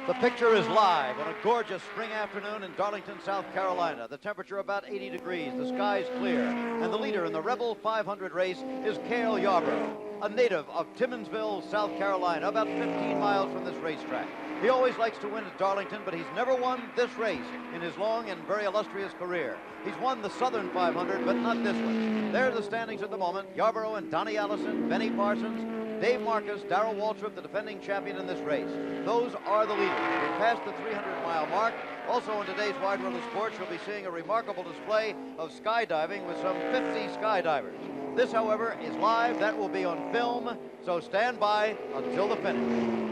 The picture is live on a gorgeous spring afternoon in Darlington, South Carolina. The temperature about 80 degrees, the sky's clear, and the leader in the Rebel 500 race is Cale Yarborough, a native of Timminsville, South Carolina, about 15 miles from this racetrack. He always likes to win at Darlington, but he's never won this race in his long and very illustrious career. He's won the Southern 500, but not this one. There are the standings at the moment. Yarborough and Donnie Allison, Benny Parsons, Dave Marcus, Darrell Waltrip, the defending champion in this race. Those are the leaders. We're past the 300-mile mark. Also in today's Wide World of Sports, you'll be seeing a remarkable display of skydiving with some 50 skydivers. This, however, is live. That will be on film, so stand by until the finish.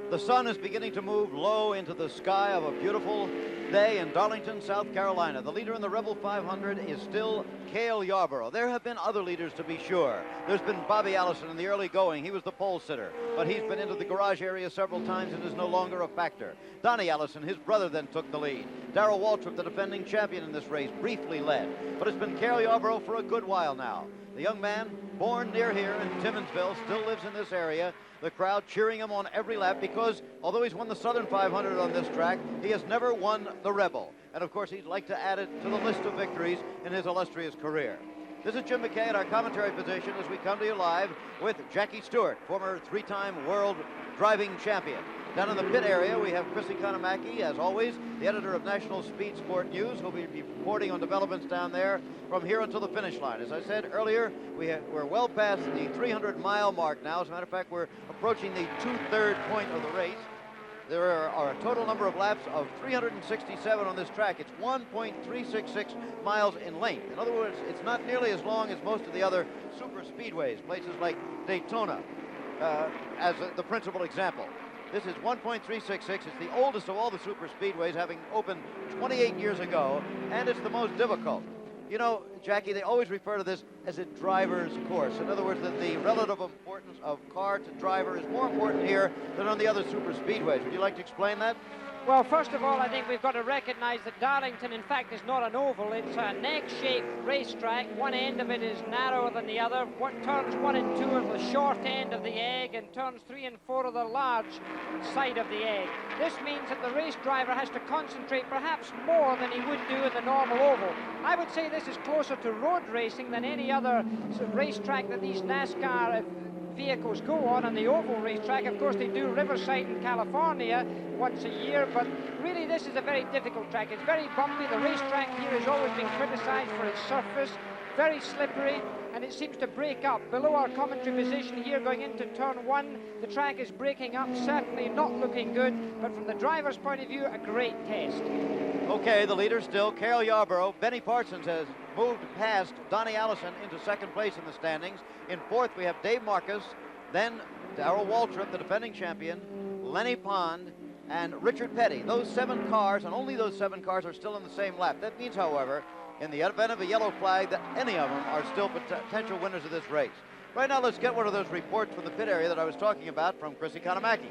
The sun is beginning to move low into the sky of a beautiful day in Darlington, South Carolina. The leader in the Rebel 500 is still Cale Yarborough. There have been other leaders, to be sure. There's been Bobby Allison in the early going. He was the pole sitter, but he's been into the garage area several times and is no longer a factor. Donnie Allison, his brother, then took the lead. Darrell Waltrip, the defending champion in this race, briefly led, but it's been Cale Yarborough for a good while now. The young man, born near here in Timminsville, still lives in this area. The crowd cheering him on every lap because, although he's won the Southern 500 on this track, he has never won the Rebel. And, of course, he'd like to add it to the list of victories in his illustrious career. This is Jim McKay at our commentary position as we come to you live with Jackie Stewart, former three-time world driving champion. Down in the pit area, we have Chrissy Kanamaki, as always, the editor of National Speed Sport News, who'll be reporting on developments down there from here until the finish line. As I said earlier, we're well past the 300-mile mark now. As a matter of fact, we're approaching the two-third point of the race. There are a total number of laps of 367 on this track. It's 1.366 miles in length. In other words, it's not nearly as long as most of the other super speedways, places like Daytona, as the principal example. This is 1.366. It's the oldest of all the super speedways, having opened 28 years ago, and it's the most difficult. You know, Jackie, they always refer to this as a driver's course. In other words, that the relative importance of car to driver is more important here than on the other super speedways. Would you like to explain that? Well, first of all, I think we've got to recognize that Darlington, in fact, is not an oval. It's an egg-shaped racetrack. One end of it is narrower than the other. Turns 1 and 2 are the short end of the egg, and turns 3 and 4 are the large side of the egg. This means that the race driver has to concentrate perhaps more than he would do in the normal oval. I would say this is closer to road racing than any other racetrack that these NASCAR vehicles go on the oval racetrack. Of course, they do Riverside in California once a year, but really this is a very difficult track. It's very bumpy. The racetrack here has always been criticized for its surface, very slippery, and it seems to break up. Below our commentary position here going into turn 1, the track is breaking up, certainly not looking good, but from the driver's point of view, a great test. Okay, the leader still, Cale Yarborough. Benny Parsons has moved past Donnie Allison into second place in the standings. In fourth, we have Dave Marcus, then Darrell Waltrip, the defending champion, Lenny Pond, and Richard Petty. Those 7 cars, and only those 7 cars, are still in the same lap. That means, however, in the event of a yellow flag, that any of them are still potential winners of this race. Right now, let's get one of those reports from the pit area that I was talking about from Chrissy Kanamaki.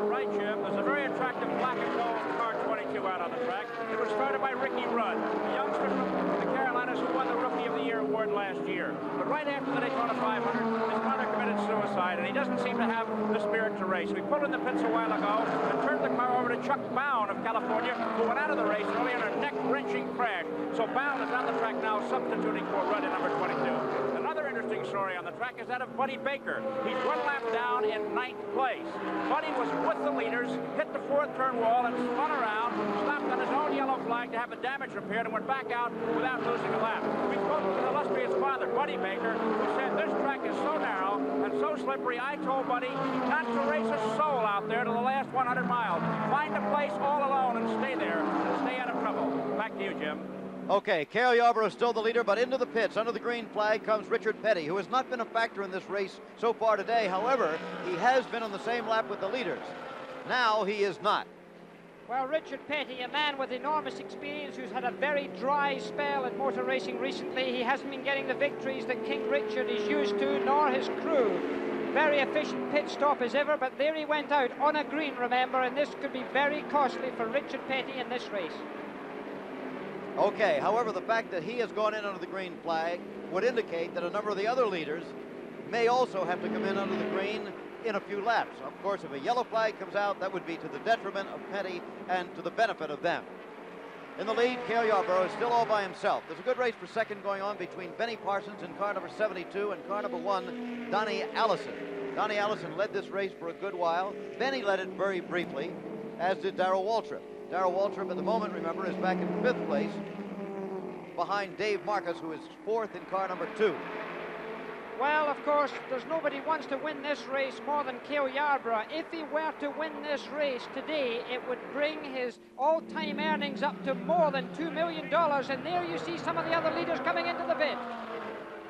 Right, Jim. There's a very attractive black and gold car 22 out on the track. It was started by Ricky Rudd, a youngster from the Carolinas who won the Rookie of the Year award last year. But right after the Daytona 500, his mother committed suicide, and he doesn't seem to have the spirit to race. We pulled in the pits a while ago and turned the car over to Chuck Bound of California, who went out of the race early in a neck-wrenching crash. So Bound is on the track now, substituting for Rudd in number 22. Another interesting story on the track is that of Buddy Baker. He's 1 lap down in 9th place. Buddy was with the leaders, hit the 4th turn wall, and spun around, stopped on his own yellow flag to have the damage repaired, and went back out without losing a lap. We spoke to the illustrious father, Buddy Baker, who said, "This track is so narrow and so slippery, I told Buddy not to race a soul out there to the last 100 miles. Find a place all alone and stay there and stay out of trouble." Back to you, Jim. Okay, Cale Yarborough is still the leader, but into the pits, under the green flag, comes Richard Petty, who has not been a factor in this race so far today. However, he has been on the same lap with the leaders. Now he is not. Well, Richard Petty, a man with enormous experience who's had a very dry spell in motor racing recently. He hasn't been getting the victories that King Richard is used to, nor his crew. Very efficient pit stop as ever, but there he went out on a green, remember, and this could be very costly for Richard Petty in this race. Okay, however, the fact that he has gone in under the green flag would indicate that a number of the other leaders may also have to come in under the green in a few laps. Of course, if a yellow flag comes out, that would be to the detriment of Petty and to the benefit of them. In the lead, Cale Yarborough is still all by himself. There's a good race for second going on between Benny Parsons in car number 72 and car number 1, Donnie Allison. Donnie Allison led this race for a good while. Benny led it very briefly, as did Darrell Waltrip. Darrell Waltrip at the moment, remember, is back in 5th place behind Dave Marcus, who is 4th in car number 2. Well, of course, there's nobody wants to win this race more than Cale Yarborough. If he were to win this race today, it would bring his all-time earnings up to more than $2 million. And there you see some of the other leaders coming into the pit.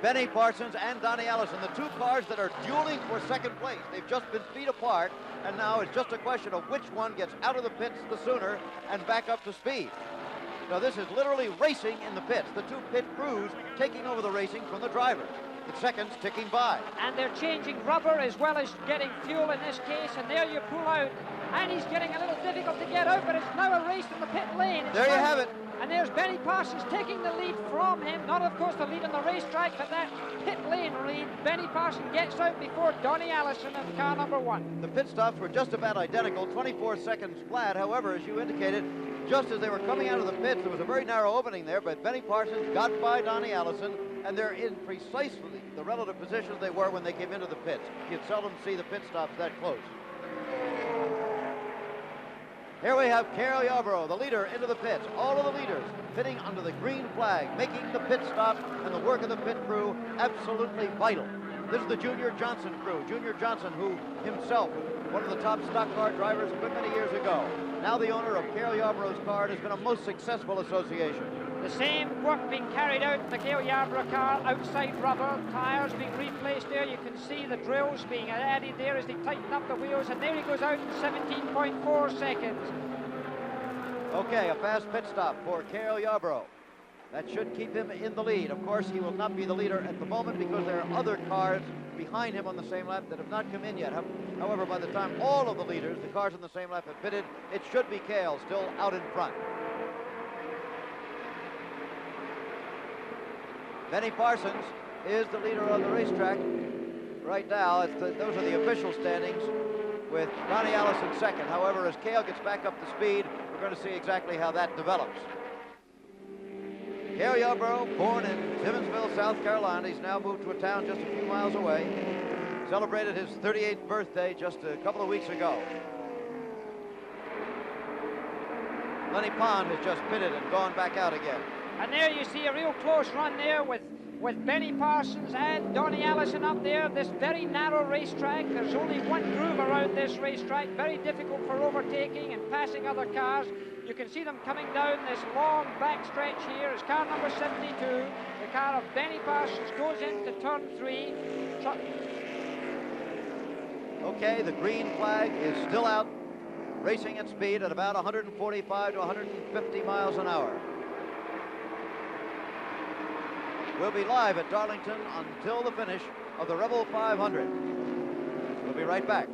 Benny Parsons and Donnie Allison, the two cars that are dueling for second place. They've just been feet apart, and now it's just a question of which one gets out of the pits the sooner and back up to speed. Now, this is literally racing in the pits. The two pit crews taking over the racing from the drivers. The seconds ticking by. And they're changing rubber as well as getting fuel in this case, and there you pull out. And he's getting a little difficult to get out, but it's now a race in the pit lane. There you have it. And there's Benny Parsons taking the lead from him. Not, of course, the lead on the racetrack, but that pit lane lead. Benny Parsons gets out before Donnie Allison of car number 1. The pit stops were just about identical, 24 seconds flat. However, as you indicated, just as they were coming out of the pits, there was a very narrow opening there, but Benny Parsons got by Donnie Allison, and they're in precisely the relative positions they were when they came into the pits. You'd seldom see the pit stops that close. Here we have Cale Yarborough, the leader, into the pits. All of the leaders pitting under the green flag, making the pit stop and the work of the pit crew absolutely vital. This is the Junior Johnson crew. Junior Johnson, who himself was one of the top stock car drivers a good many years ago. Now the owner of Cale Yarborough's car, and has been a most successful association. The same work being carried out in the Cale Yarborough car, outside rubber, tyres being replaced there. You can see the drills being added there as they tighten up the wheels, and there he goes out in 17.4 seconds. Okay, a fast pit stop for Cale Yarborough. That should keep him in the lead. Of course, he will not be the leader at the moment because there are other cars behind him on the same lap that have not come in yet. However, by the time all of the leaders, the cars on the same lap, have pitted, it should be Cale still out in front. Benny Parsons is the leader on the racetrack right now. Those are the official standings, with Donnie Allison second. However, as Cale gets back up to speed, we're going to see exactly how that develops. Cale Yarborough, born in Timmonsville, South Carolina. He's now moved to a town just a few miles away. Celebrated his 38th birthday just a couple of weeks ago. Lenny Pond has just pitted and gone back out again. And there you see a real close run there with Benny Parsons and Donnie Allison up there. This very narrow racetrack. There's only one groove around this racetrack. Very difficult for overtaking and passing other cars. You can see them coming down this long backstretch here. It's car number 72. The car of Benny Parsons goes into turn 3. Okay, the green flag is still out, racing at speed at about 145 to 150 miles an hour. We'll be live at Darlington until the finish of the Rebel 500. We'll be right back.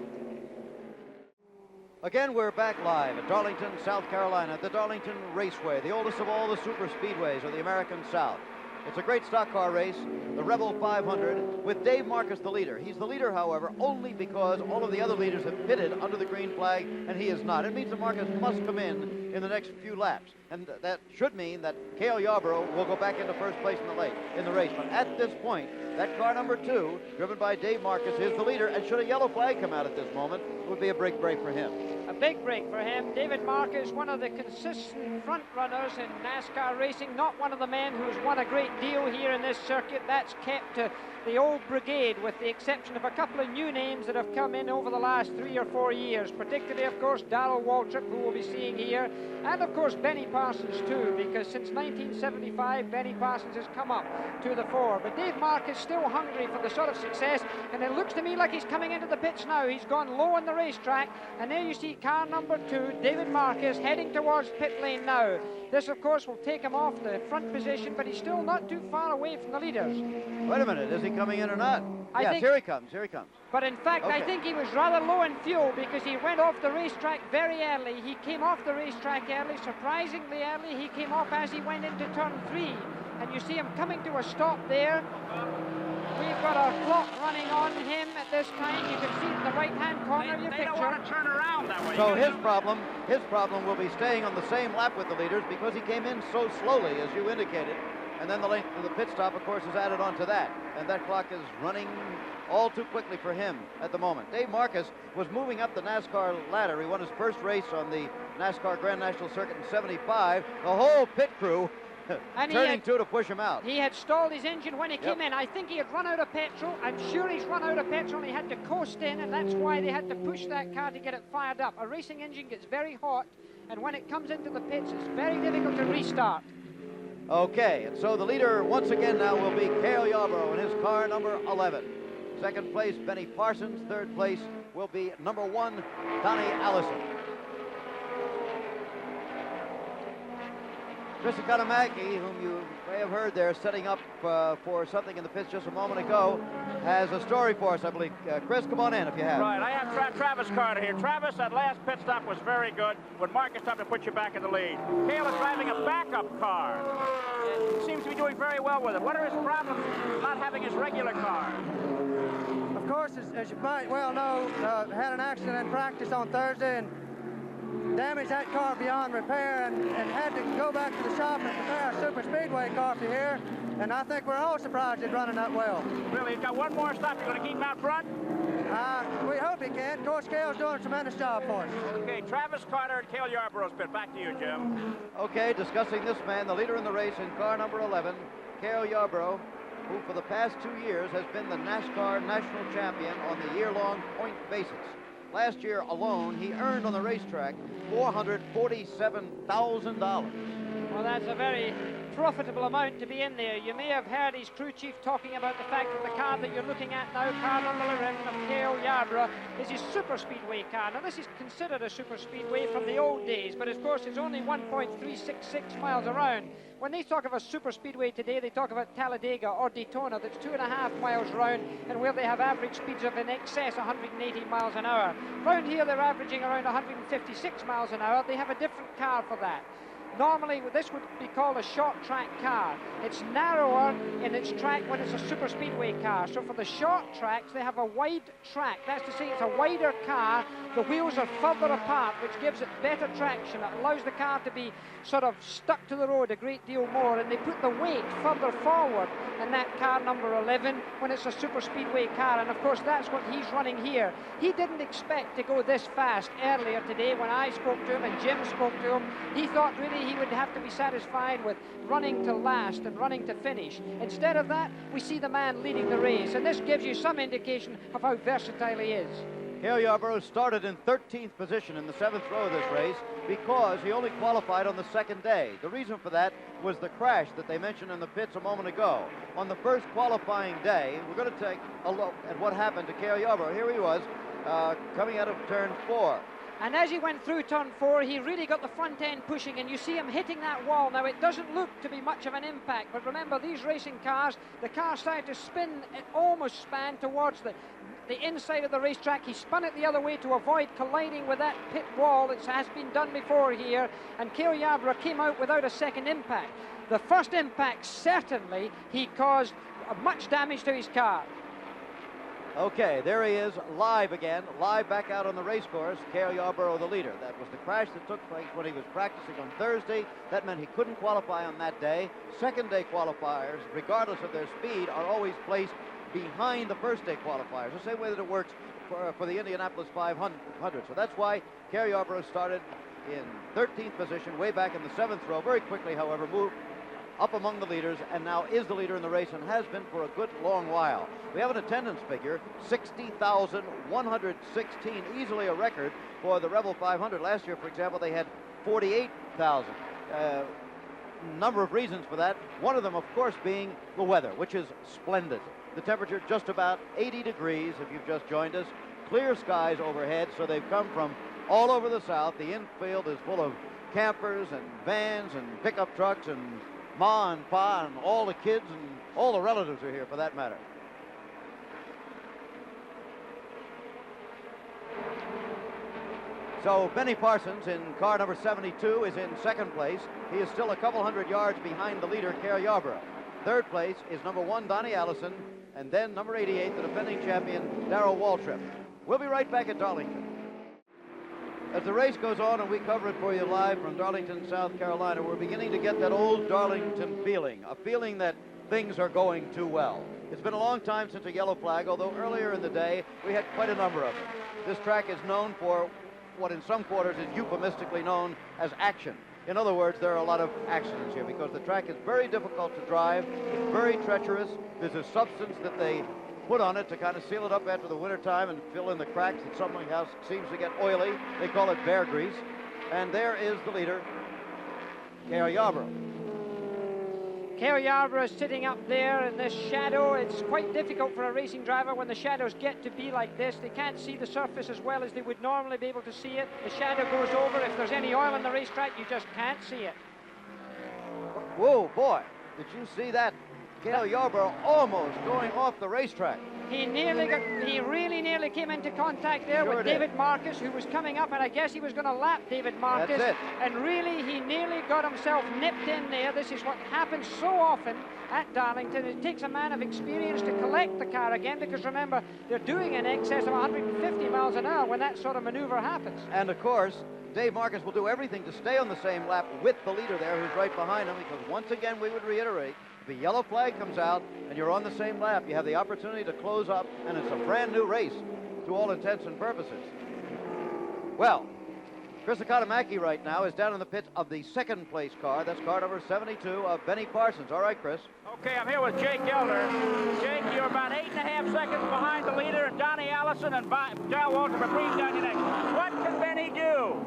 Again, we're back live at Darlington, South Carolina, at the Darlington Raceway, the oldest of all the super speedways of the American South. It's a great stock car race, the Rebel 500, with Dave Marcus the leader. He's the leader, however, only because all of the other leaders have pitted under the green flag, and he is not. It means that Marcus must come in the next few laps, and that should mean that Cale Yarborough will go back into first place in the race. But at this point, that car number 2, driven by Dave Marcus, is the leader, and should a yellow flag come out at this moment, it would be a break for him. A big break for him. David Marcus, one of the consistent front runners in NASCAR racing, not one of the men who's won a great deal here in this circuit. That's kept to the old brigade, with the exception of a couple of new names that have come in over the last 3 or 4 years, particularly, of course, Darrell Waltrip, who we'll be seeing here, and, of course, Benny Parsons, too, because since 1975, Benny Parsons has come up to the fore. But Dave Marcus still hungry for the sort of success, and it looks to me like he's coming into the pits now. He's gone low on the racetrack, and there you see car number 2, David Marcus, heading towards pit lane now. This, of course, will take him off the front position, but he's still not too far away from the leaders. Wait a minute, is he coming in or not? Yes, here he comes. But in fact, okay. I think he was rather low in fuel because he went off the racetrack very early. He came off the racetrack early, surprisingly early. He came off as he went into turn 3. And you see him coming to a stop there. We've got our clock running on him at this time. You can see it in the right-hand corner of your They picture. don't want to turn around that way. So his problem will be staying on the same lap with the leaders because he came in so slowly, as you indicated. And then the length of the pit stop, of course, is added on to that. And that clock is running all too quickly for him at the moment. Dave Marcus was moving up the NASCAR ladder. He won his first race on the NASCAR Grand National Circuit in '75. The whole pit crew turning to push him out. He had stalled his engine when he came in. I think he had run out of petrol. I'm sure he's run out of petrol and he had to coast in, and that's why they had to push that car to get it fired up. A racing engine gets very hot, and when it comes into the pits, it's very difficult to restart. Okay, and so the leader once again now will be Cale Yarborough in his car number 11. Second place, Benny Parsons. Third place will be number 1, Donnie Allison. Chris Economaki, whom you may have heard there setting up for something in the pits just a moment ago, has a story for us, I believe. Chris, come on in if you have. Right, I have Travis Carter here. Travis, that last pit stop was very good when Marcus stopped to put you back in the lead. Cale is driving a backup car. It seems to be doing very well with it. What are his problems not having his regular car? Of course, as you might well know, had an accident in practice on Thursday and damaged that car beyond repair and had to go back to the shop and prepare a super speedway car for here. And I think we're all surprised it's running that well. Really, he's got one more stop. You're going to keep him out front? We hope he can. Of course, Cale's doing a tremendous job for us. Okay, Travis Carter and Cale Yarborough's pit. Back to you, Jim. Okay, discussing this man, the leader in the race in car number 11, Cale Yarborough, who for the past 2 years has been the NASCAR national champion on the year-long point basis. Last year alone, he earned on the racetrack $447,000. Well, that's a very profitable amount to be in there. You may have heard his crew chief talking about the fact that the car that you're looking at now, car number 11 of Cale Yarborough, is his super speedway car. Now, this is considered a super speedway from the old days, but of course it's only 1.366 miles around. When they talk of a super speedway today, they talk about Talladega or Daytona, that's 2.5 miles round, and where they have average speeds of in excess 180 miles an hour. Round here, they're averaging around 156 miles an hour. They have a different car for that. Normally, this would be called a short track car. It's narrower in its track when it's a super speedway car. So for the short tracks, they have a wide track. That's to say it's a wider car. The wheels are further apart, which gives it better traction. It allows the car to be sort of stuck to the road a great deal more, and they put the weight further forward in that car number 11 when it's a super speedway car, and of course that's what he's running here. He didn't expect to go this fast earlier today when I spoke to him and Jim spoke to him. He thought really he would have to be satisfied with running to last and running to finish. Instead of that, we see the man leading the race, and this gives you some indication of how versatile he is. Cale Yarborough started in 13th position in the 7th row of this race because he only qualified on the second day. The reason for that was the crash that they mentioned in the pits a moment ago. On the first qualifying day, we're going to take a look at what happened to Cale Yarborough. Here he was coming out of turn 4. And as he went through turn 4, he really got the front end pushing, and you see him hitting that wall. Now, it doesn't look to be much of an impact, but remember, these racing cars, the car started to spin, it almost span towards the inside of the racetrack. He spun it the other way to avoid colliding with that pit wall that has been done before here, and Cale Yarborough came out without a second impact. The first impact, certainly, he caused much damage to his car. Okay, there he is, live again, live back out on the race course. Cale Yarborough, the leader. That was the crash that took place when he was practicing on Thursday. That meant he couldn't qualify on that day. Second day qualifiers, regardless of their speed, are always placed behind the first day qualifiers, the same way that it works for the Indianapolis 500. So that's why Cale Yarborough started in 13th position, way back in the 7th row. Very quickly, however, moved up among the leaders, and now is the leader in the race and has been for a good long while. We have an attendance figure, 60,116, easily a record for the Rebel 500. Last year, for example, they had 48,000. Number of reasons for that. One of them, of course, being the weather, which is splendid. The temperature just about 80 degrees if you've just joined us. Clear skies overhead, so they've come from all over the South. The infield is full of campers and vans and pickup trucks and ma and pa and all the kids and all the relatives are here for that matter. So Benny Parsons in car number 72 is in second place. He is still a couple hundred yards behind the leader, Cale Yarborough. Third place is number 1, Donnie Allison. and then number 88, the defending champion, Darrell Waltrip. We'll be right back at Darlington. As the race goes on and we cover it for you live from Darlington, South Carolina, we're beginning to get that old Darlington feeling, a feeling that things are going too well. It's been a long time since a yellow flag, although earlier in the day we had quite a number of them. This track is known for what in some quarters is euphemistically known as action. In other words, there are a lot of accidents here because the track is very difficult to drive, it's very treacherous. There's a substance that they put on it to kind of seal it up after the winter time and fill in the cracks that something else seems to get oily. They call it bear grease. And there is the leader, Cale Yarborough. Cale Yarborough is sitting up there in this shadow. It's quite difficult for a racing driver when the shadows get to be like this. They can't see the surface as well as they would normally be able to see it. The shadow goes over. If there's any oil on the racetrack, you just can't see it. Whoa, boy, did you see that? Cale Yarborough almost going off the racetrack. He really nearly came into contact there with David Marcus, who was coming up, and I guess he was going to lap David Marcus. That's it. And really, he nearly got himself nipped in there. This is what happens so often at Darlington. It takes a man of experience to collect the car again, because remember, they're doing in excess of 150 miles an hour when that sort of maneuver happens. And of course, Dave Marcus will do everything to stay on the same lap with the leader there, who's right behind him, because once again, we would reiterate, if the yellow flag comes out and you're on the same lap, you have the opportunity to close up, and it's a brand new race to all intents and purposes. Well, Chris Economaki right now is down in the pits of the second place car. That's car number 72 of Benny Parsons. All right, Chris. Okay, I'm here with Jake Gelder. Jake, you're about 8.5 seconds behind the leader, and Donnie Allison and Darrell Waltrip are breathing down your neck. What can Benny do?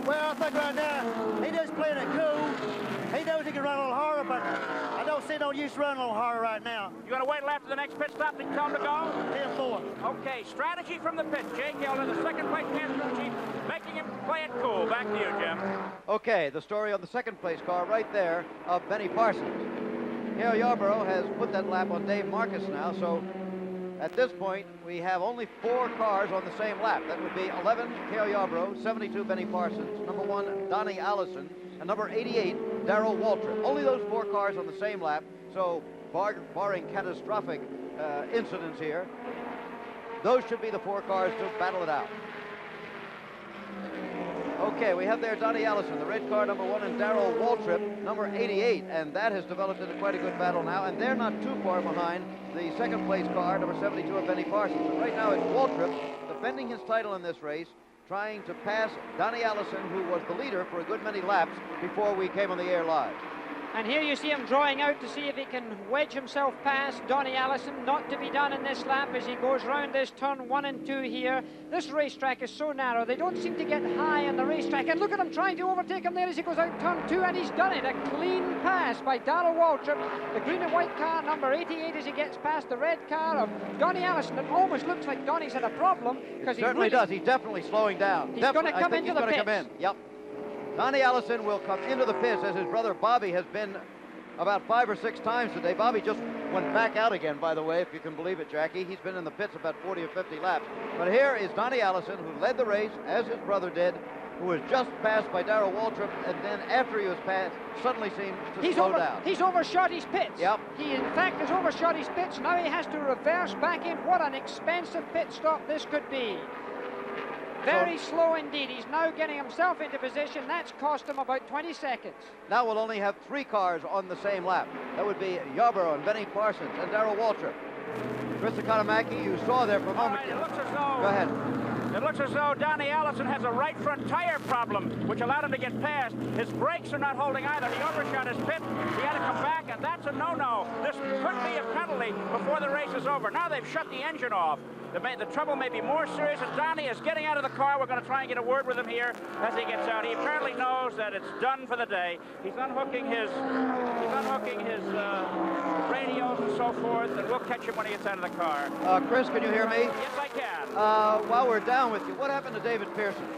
Well, I think right now, he just playing it cool. He knows he can run a little harder, but I don't see no use running a little harder right now. You going to wait after the next pit stop to tell him to go? 10-4. Okay, strategy from the pit. Jake Gelder, the second place championship chief, making him play it cool. Back to you, Jim. Okay, the story on the second place car right there of Benny Parsons. Cale Yarborough has put that lap on Dave Marcus now, so at this point, we have only 4 cars on the same lap. That would be 11, Cale Yarborough, 72, Benny Parsons, number 1, Donnie Allison, and number 88, Darrell Waltrip. Only those 4 cars on the same lap, so barring catastrophic incidents here, those should be the 4 cars to battle it out. Okay, we have there Donnie Allison, the red car, number 1, and Darrell Waltrip, number 88, and that has developed into quite a good battle now, and they're not too far behind the second place car, number 72 of Benny Parsons. And right now it's Waltrip defending his title in this race, trying to pass Donnie Allison, who was the leader for a good many laps before we came on the air live. And here you see him drawing out to see if he can wedge himself past Donnie Allison. Not to be done in this lap as he goes round this turn 1 and 2 here. This racetrack is so narrow. They don't seem to get high on the racetrack. And look at him trying to overtake him there as he goes out turn 2, and he's done it. A clean pass by Darrell Waltrip, the green and white car, number 88, as he gets past the red car of Donnie Allison. It almost looks like Donnie's had a problem. It certainly does. He's definitely slowing down. He's going to come into the pits. Come in. Yep. Donnie Allison will come into the pits, as his brother Bobby has been about 5 or 6 times today. Bobby just went back out again, by the way, if you can believe it, Jackie. He's been in the pits about 40 or 50 laps. But here is Donnie Allison, who led the race, as his brother did, who was just passed by Darrell Waltrip, and then after he was passed, suddenly seemed to slow down. He's overshot his pits. Yep. He, in fact, has overshot his pits. Now he has to reverse back in. What an expensive pit stop this could be. Very slow indeed. He's now getting himself into position. That's cost him about 20 seconds. Now we'll only have 3 cars on the same lap. That would be Yarborough and Benny Parsons and Darrell Waltrip. Chris Economaki, you saw there for a moment. All right, it looks as though... Go ahead. It looks as though Donnie Allison has a right front tire problem, which allowed him to get past. His brakes are not holding either. He overshot his pit. He had to come back, and that's a no-no. This could be a penalty before the race is over. Now they've shut the engine off. The trouble may be more serious, and Donnie is getting out of the car. We're going to try and get a word with him here as he gets out. He apparently knows that it's done for the day. He's unhooking his radios and so forth, and we'll catch him when he gets out of the car. Chris, can you hear me? Yes, I can. While we're down with you, what happened to David Pearson?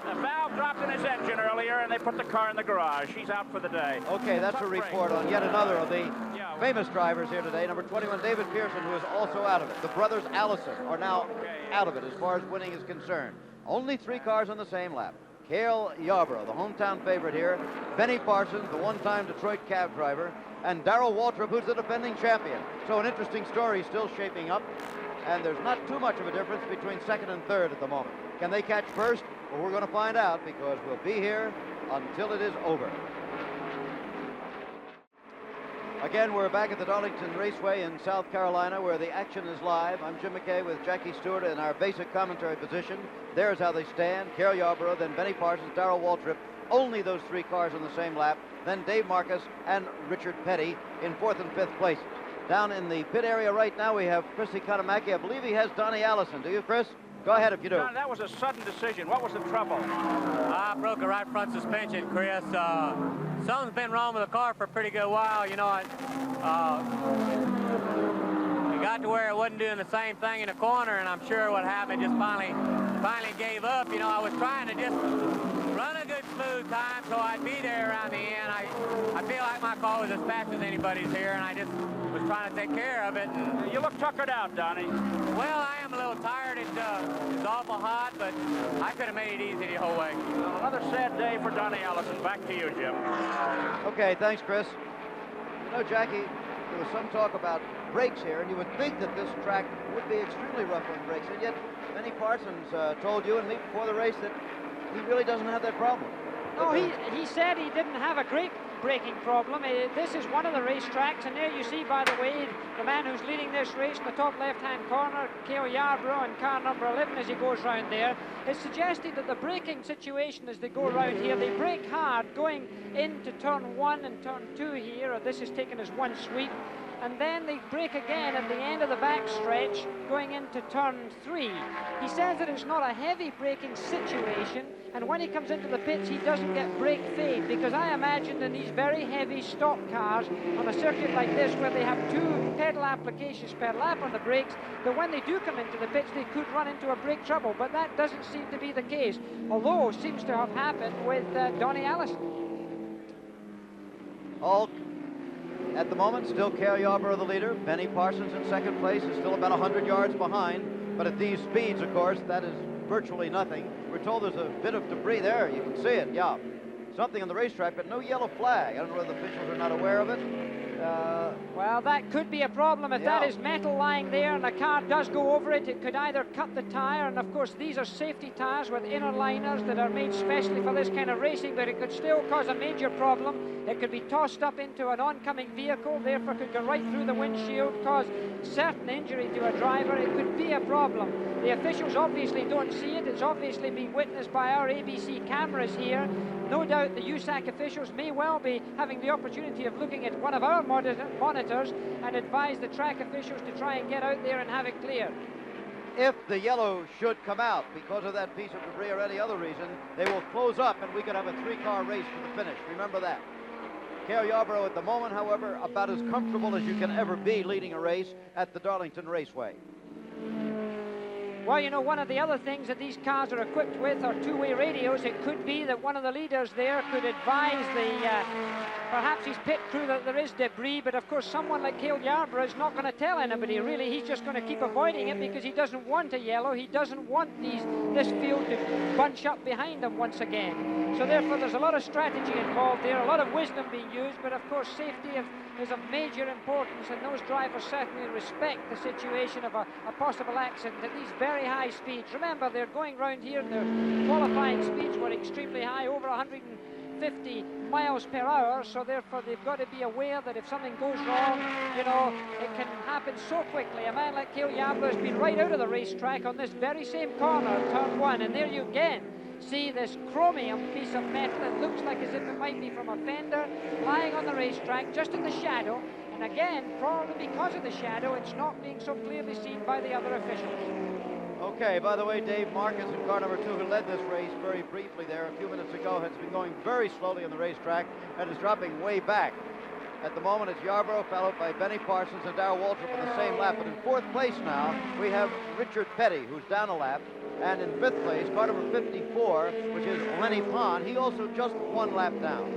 The valve dropped in his engine earlier, and they put the car in the garage. He's out for the day. Okay, that's a report on yet another of the famous drivers here today. Number 21, David Pearson, who is also out of it. The brothers Allison are now out of it as far as winning is concerned. Only 3 cars on the same lap. Cale Yarborough, the hometown favorite here. Benny Parsons, the one-time Detroit cab driver. and Darrell Waltrip, who's the defending champion. So an interesting story still shaping up, and there's not too much of a difference between second and third at the moment. Can they catch first? Well, we're going to find out, because we'll be here until it is over. Again, we're back at the Darlington Raceway in South Carolina, where the action is live. I'm Jim McKay with Jackie Stewart in our basic commentary position. There's how they stand. Cale Yarborough, then Benny Parsons, Darrell Waltrip. Only those three cars on the same lap. Then Dave Marcus and Richard Petty in 4th and 5th places. Down in the pit area right now, we have Chris Economaki. I believe he has Donnie Allison. Do you, Chris? Go ahead if you do. John, that was a sudden decision. What was the trouble? I broke a right front suspension, Chris. Something's been wrong with the car for a pretty good while. You know, it got to where it wasn't doing the same thing in the corner, and I'm sure what happened just finally gave up. You know, I was trying to just run a good smooth time so I'd be there around the end. I feel like my car was as fast as anybody's here, and I just was trying to take care of it. And you look tuckered out, Donnie. Well, I am a little tired. It's awful hot, but I could have made it easy the whole way. Well, another sad day for Donnie Allison. Back to you, Jim. Okay, thanks, Chris. You know, Jackie, there was some talk about brakes here, and you would think that this track would be extremely rough on brakes, and yet Benny Parsons told you and me before the race that he really doesn't have that problem. No, he said he didn't have a great braking problem. This is one of the racetracks, and there you see, by the way, the man who's leading this race in the top left-hand corner, Cale Yarborough, in car number 11 as he goes round there. It's suggested that the braking situation as they go around here, they brake hard going into turn 1 and turn 2 here, or this is taken as one sweep, and then they brake again at the end of the back stretch going into turn 3. He says that it's not a heavy braking situation, and when he comes into the pits he doesn't get brake fade, because I imagined in these very heavy stock cars on a circuit like this where they have 2 pedal applications per lap on the brakes, that when they do come into the pits they could run into a brake trouble, but that doesn't seem to be the case, although it seems to have happened with Donnie Allison. All at the moment, still Cale Yarborough the leader. Benny Parsons in second place is still about 100 yards behind. But at these speeds, of course, that is virtually nothing. We're told there's a bit of debris there. You can see it, yeah. Something on the racetrack, but no yellow flag. I don't know whether the officials are not aware of it. Well, that could be a problem. If that is metal lying there and a car does go over it, it could either cut the tire, and of course these are safety tires with inner liners that are made specially for this kind of racing, but it could still cause a major problem. It could be tossed up into an oncoming vehicle, therefore could go right through the windshield, cause certain injury to a driver. It could be a problem. The officials obviously don't see it. It's obviously being witnessed by our ABC cameras here. No doubt the USAC officials may well be having the opportunity of looking at one of our monitors and advise the track officials to try and get out there and have it cleared. If the yellow should come out because of that piece of debris or any other reason, they will close up and we could have a 3-car race for the finish. Remember that. Cale Yarborough at the moment, however, about as comfortable as you can ever be leading a race at the Darlington Raceway. Well, you know, one of the other things that these cars are equipped with are two-way radios. It could be that one of the leaders there could advise perhaps his pit crew that there is debris, but of course someone like Cale Yarborough is not going to tell anybody, really. He's just going to keep avoiding it because he doesn't want a yellow. He doesn't want this field to bunch up behind him once again. So therefore there's a lot of strategy involved there, a lot of wisdom being used, but of course safety is of major importance, and those drivers certainly respect the situation of a possible accident at these very high speeds. Remember, they're going round here, their qualifying speeds were extremely high, over 150 miles per hour, so therefore they've got to be aware that if something goes wrong, you know, it can happen so quickly. A man like Cale Yarborough has been right out of the racetrack on this very same corner, turn 1, and there you again see this chromium piece of metal. It looks like as if it might be from a fender lying on the racetrack just in the shadow, and again, probably because of the shadow, it's not being so clearly seen by the other officials. Okay, by the way, Dave Marcus in car number 2, who led this race very briefly there a few minutes ago, has been going very slowly on the racetrack and is dropping way back. At the moment, it's Yarborough, followed by Benny Parsons and Darrell Waltrip in the same lap. But in 4th place now, we have Richard Petty, who's down a lap. And in 5th place, car number 54, which is Lenny Pond. He also just 1 lap down.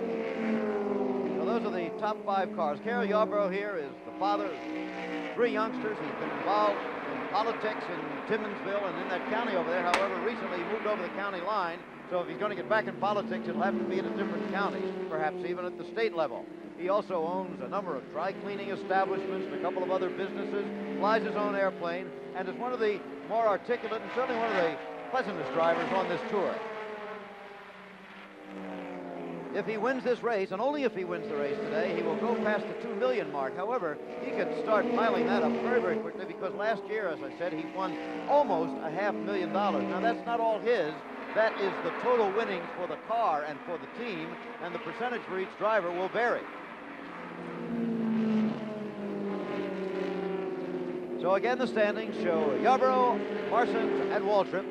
So those are the top 5 cars. Cale Yarborough here is the father of 3 youngsters. He's been involved in politics in Timmonsville and in that county over there. However, recently he moved over the county line So if he's going to get back in politics, it'll have to be in a different county, perhaps even at the state level. He also owns a number of dry cleaning establishments and a couple of other businesses, flies his own airplane, and is one of the more articulate and certainly one of the pleasantest drivers on this tour. If he wins this race, and only if he wins the race today, he will go past the 2 million mark. However, he could start piling that up very, very quickly because last year, as I said, he won almost $500,000. Now, that's not all his. That is the total winnings for the car and for the team, and the percentage for each driver will vary. So again, the standings show Yarborough, Parsons, and Waltrip.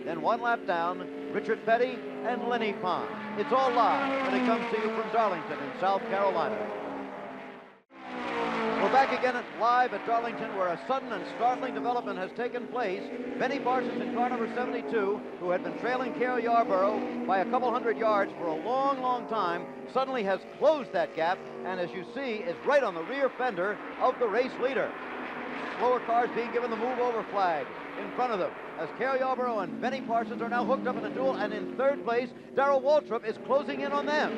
Then one lap down, Richard Petty and Lenny Pond. It's all live when it comes to you from Darlington in South Carolina. We're back again live at Darlington, where a sudden and startling development has taken place. Benny Parsons in car number 72, who had been trailing Cale Yarborough by a couple hundred yards for a long, long time, suddenly has closed that gap, and as you see, is right on the rear fender of the race leader. Slower cars being given the move over flag in front of them, as Cale Yarborough and Benny Parsons are now hooked up in a duel, and in third place, Darrell Waltrip is closing in on them.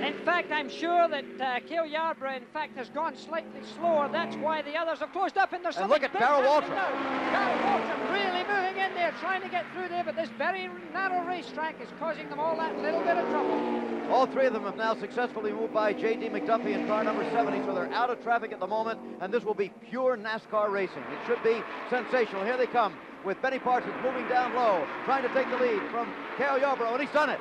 In fact, I'm sure that Cale Yarborough, in fact, has gone slightly slower. That's why the others have closed up, and there's something. And look at Darrell Waltrip. Darrell Waltrip really moving in there, trying to get through there, but this very narrow racetrack is causing them all that little bit of trouble. All three of them have now successfully moved by J.D. McDuffie in car number 70, so they're out of traffic at the moment, and this will be pure NASCAR racing. It should be sensational. Here they come with Benny Parsons moving down low, trying to take the lead from Cale Yarborough, and he's done it.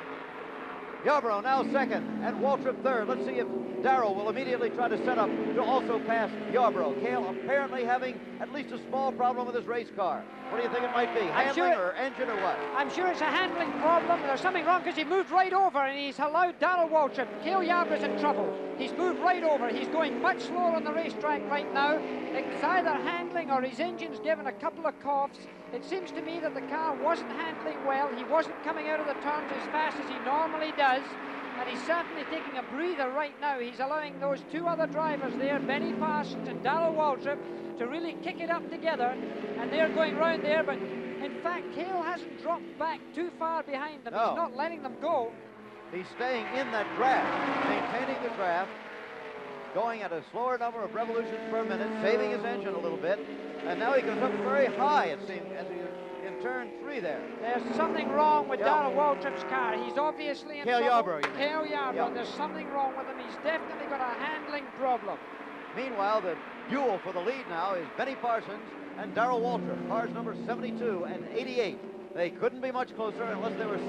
Yarborough now second, and Waltrip third. Let's see if Darrell will immediately try to set up to also pass Yarborough. Cale apparently having at least a small problem with his race car. What do you think it might be? Handling or engine or what? I'm sure it's a handling problem. There's something wrong because he moved right over and he's allowed Darrell Waltrip. Cale Yarborough's in trouble. He's moved right over. He's going much slower on the racetrack right now. It's either handling or his engine's given a couple of coughs. It seems to me that the car wasn't handling well. He wasn't coming out of the turns as fast as he normally does. And he's certainly taking a breather right now. He's allowing those two other drivers there, Benny Parsons and Darrell Waltrip, to really kick it up together. And they're going round there, but in fact, Cale hasn't dropped back too far behind them. No. He's not letting them go. He's staying in that draft, maintaining the draft, going at a slower number of revolutions per minute, saving his engine a little bit. And now he goes up very high, it seems, as he in turn 3 there. There's something wrong with Darrell Waltrip's car. He's obviously in Cale trouble. Yarborough, you mean. Cale Yarborough. Yep. There's something wrong with him. He's definitely got a handling problem. Meanwhile, the duel for the lead now is Benny Parsons and Darrell Waltrip, cars number 72 and 88. They couldn't be much closer unless they were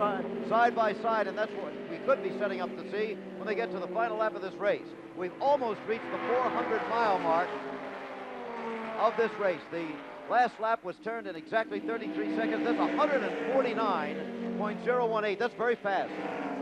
side by side, and that's what we could be setting up to see when they get to the final lap of this race. We've almost reached the 400-mile mark of this race. The last lap was turned in exactly 33 seconds. That's 149.018. That's very fast.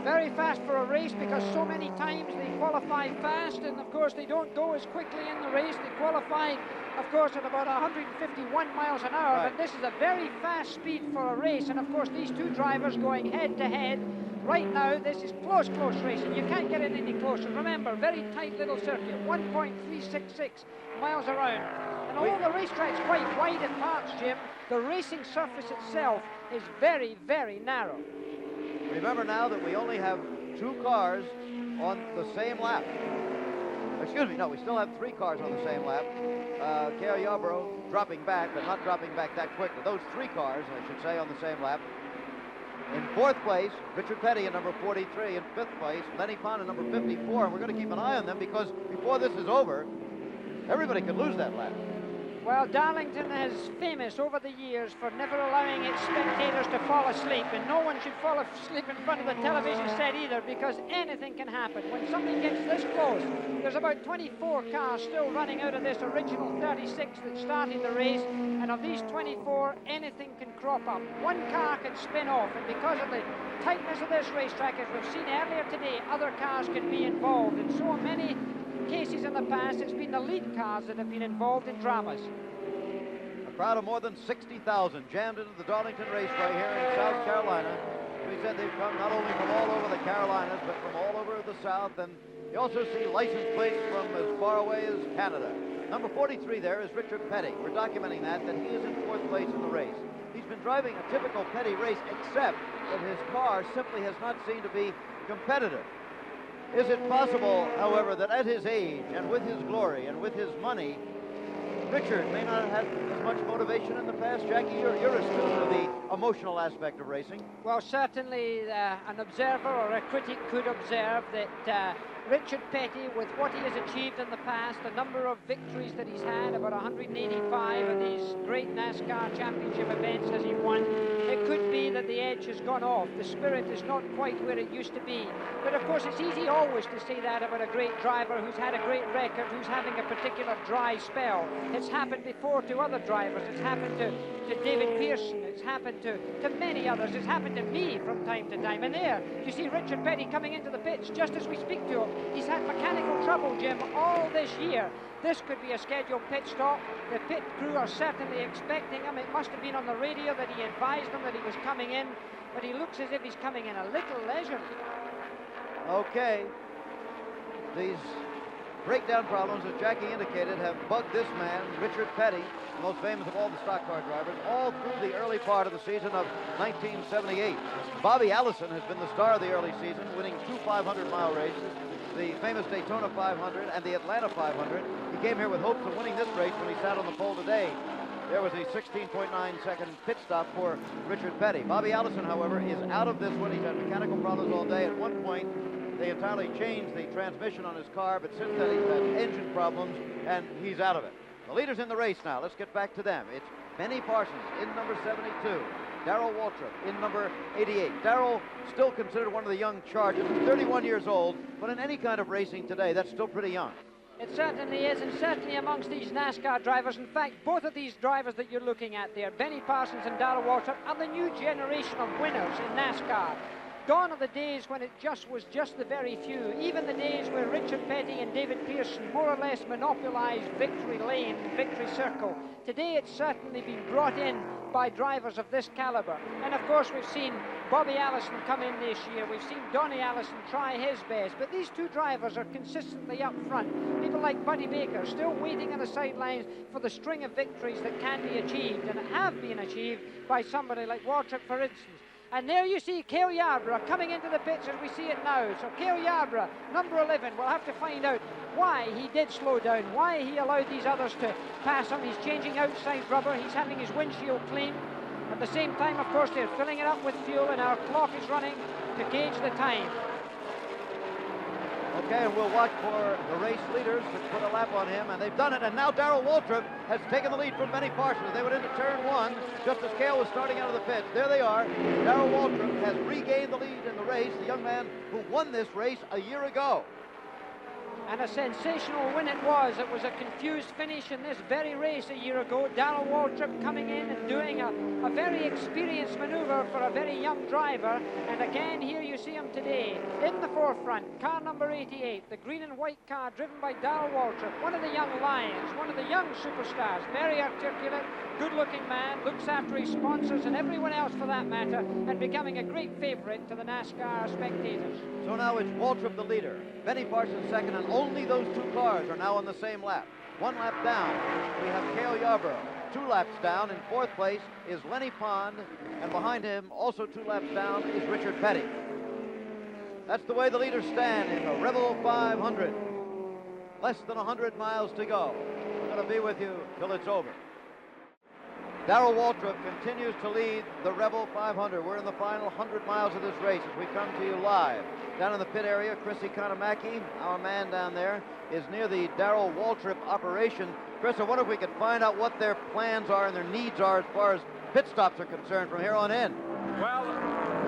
Very fast for a race because so many times they qualify fast, and of course they don't go as quickly in the race. They qualify, of course, at about 151 miles an hour, right. But this is a very fast speed for a race, and of course these two drivers going head to head. Right now, this is close racing. You can't get it any closer. Remember, very tight little circuit, 1.366 miles around. And although the racetrack's quite wide at parts, Jim, the racing surface itself is very, very narrow. Remember now that we only have 2 cars on the same lap. Excuse me, no, we still have 3 cars on the same lap. Cale Yarborough dropping back, but not dropping back that quickly. Those 3 cars, I should say, on the same lap. In 4th place, Richard Petty in number 43. In 5th place, Lenny Pond in number 54. And we're going to keep an eye on them because before this is over, everybody could lose that lap. Well, Darlington is famous over the years for never allowing its spectators to fall asleep, and no one should fall asleep in front of the television set either, because anything can happen. When something gets this close, there's about 24 cars still running out of this original 36 that started the race, and of these 24, anything can crop up. One car can spin off, and because of the tightness of this racetrack, as we've seen earlier today, other cars can be involved. In so many cases in the past, it's been the lead cars that have been involved in dramas. A crowd of more than 60,000 jammed into the Darlington Raceway here in South Carolina. We said they've come not only from all over the Carolinas, but from all over the South and You also see license plates from as far away as Canada. Number 43 there is Richard Petty. We're documenting that he is in 4th place in the race. He's been driving a typical Petty race, except that his car simply has not seemed to be competitive. Is it possible, however, that at his age and with his glory and with his money, Richard may not have had as much motivation in the past? Jackie, you're a student of the emotional aspect of racing. Well, certainly an observer or a critic could observe that Richard Petty, with what he has achieved in the past, the number of victories that he's had, about 185 of these great NASCAR championship events has he won, it could be that the edge has gone off. The spirit is not quite where it used to be. But of course, it's easy always to say that about a great driver who's had a great record, who's having a particular dry spell. It's happened before to other drivers. It's happened to David Pearson. It's happened to many others. It's happened to me from time to time. And there, you see Richard Petty coming into the pits just as we speak to him. He's had mechanical trouble, Jim, all this year. This could be a scheduled pit stop. The pit crew are certainly expecting him. It must have been on the radio that he advised them that he was coming in, but he looks as if he's coming in a little leisurely. Okay. These breakdown problems, as Jackie indicated, have bugged this man, Richard Petty, the most famous of all the stock car drivers, all through the early part of the season of 1978. Bobby Allison has been the star of the early season, winning 2 500-mile races, the famous Daytona 500 and the Atlanta 500. He came here with hopes of winning this race when he sat on the pole today. There was a 16.9-second pit stop for Richard Petty. Bobby Allison, however, is out of this one. He's had mechanical problems all day. At one point, they entirely changed the transmission on his car, but since then he's had engine problems, and he's out of it. The leaders in the race now, let's get back to them. It's Benny Parsons in number 72, Darrell Waltrip in number 88. Darrell still considered one of the young Chargers, 31 years old, but in any kind of racing today, that's still pretty young. It certainly is, and certainly amongst these NASCAR drivers. In fact, both of these drivers that you're looking at there, Benny Parsons and Darrell Waltrip, are the new generation of winners in NASCAR. Gone are the days when it was just the very few, even the days where Richard Petty and David Pearson more or less monopolized victory lane, victory circle. Today it's certainly been brought in by drivers of this caliber. And of course we've seen Bobby Allison come in this year. We've seen Donnie Allison try his best. But these two drivers are consistently up front. People like Buddy Baker still waiting on the sidelines for the string of victories that can be achieved and have been achieved by somebody like Waltrip, for instance. And there you see Cale Yarborough coming into the pits as we see it now. So Cale Yarborough, number 11, we'll have to find out why he did slow down, why he allowed these others to pass him. He's changing outside rubber, he's having his windshield cleaned. At the same time, of course, they're filling it up with fuel, and our clock is running to gauge the time. Okay, and we'll watch for the race leaders to put a lap on him, and they've done it. And now Darrell Waltrip has taken the lead from Benny Parsons. They went into turn 1 just as Cale was starting out of the pits. There they are. Darrell Waltrip has regained the lead in the race, the young man who won this race a year ago. And a sensational win it was. It was a confused finish in this very race a year ago. Darrell Waltrip coming in and doing a very experienced maneuver for a very young driver. And again, here you see him today in the forefront. Car number 88, the green and white car driven by Darrell Waltrip, one of the young lions, one of the young superstars. Very articulate, good-looking man, looks after his sponsors and everyone else for that matter, and becoming a great favorite to the NASCAR spectators. So now it's Waltrip the leader, Benny Parsons second, and only those two cars are now on the same lap. 1 lap down, we have Cale Yarborough. 2 laps down, in 4th place is Lenny Pond, and behind him, also 2 laps down, is Richard Petty. That's the way the leaders stand in the Rebel 500. Less than 100 miles to go. We're going to be with you till it's over. Darrell Waltrip continues to lead the Rebel 500. We're in the final 100 miles of this race as we come to you live. Down in the pit area, Chris Economaki, our man down there, is near the Darrell Waltrip operation. Chris, I wonder if we could find out what their plans are and their needs are as far as pit stops are concerned from here on in. Well,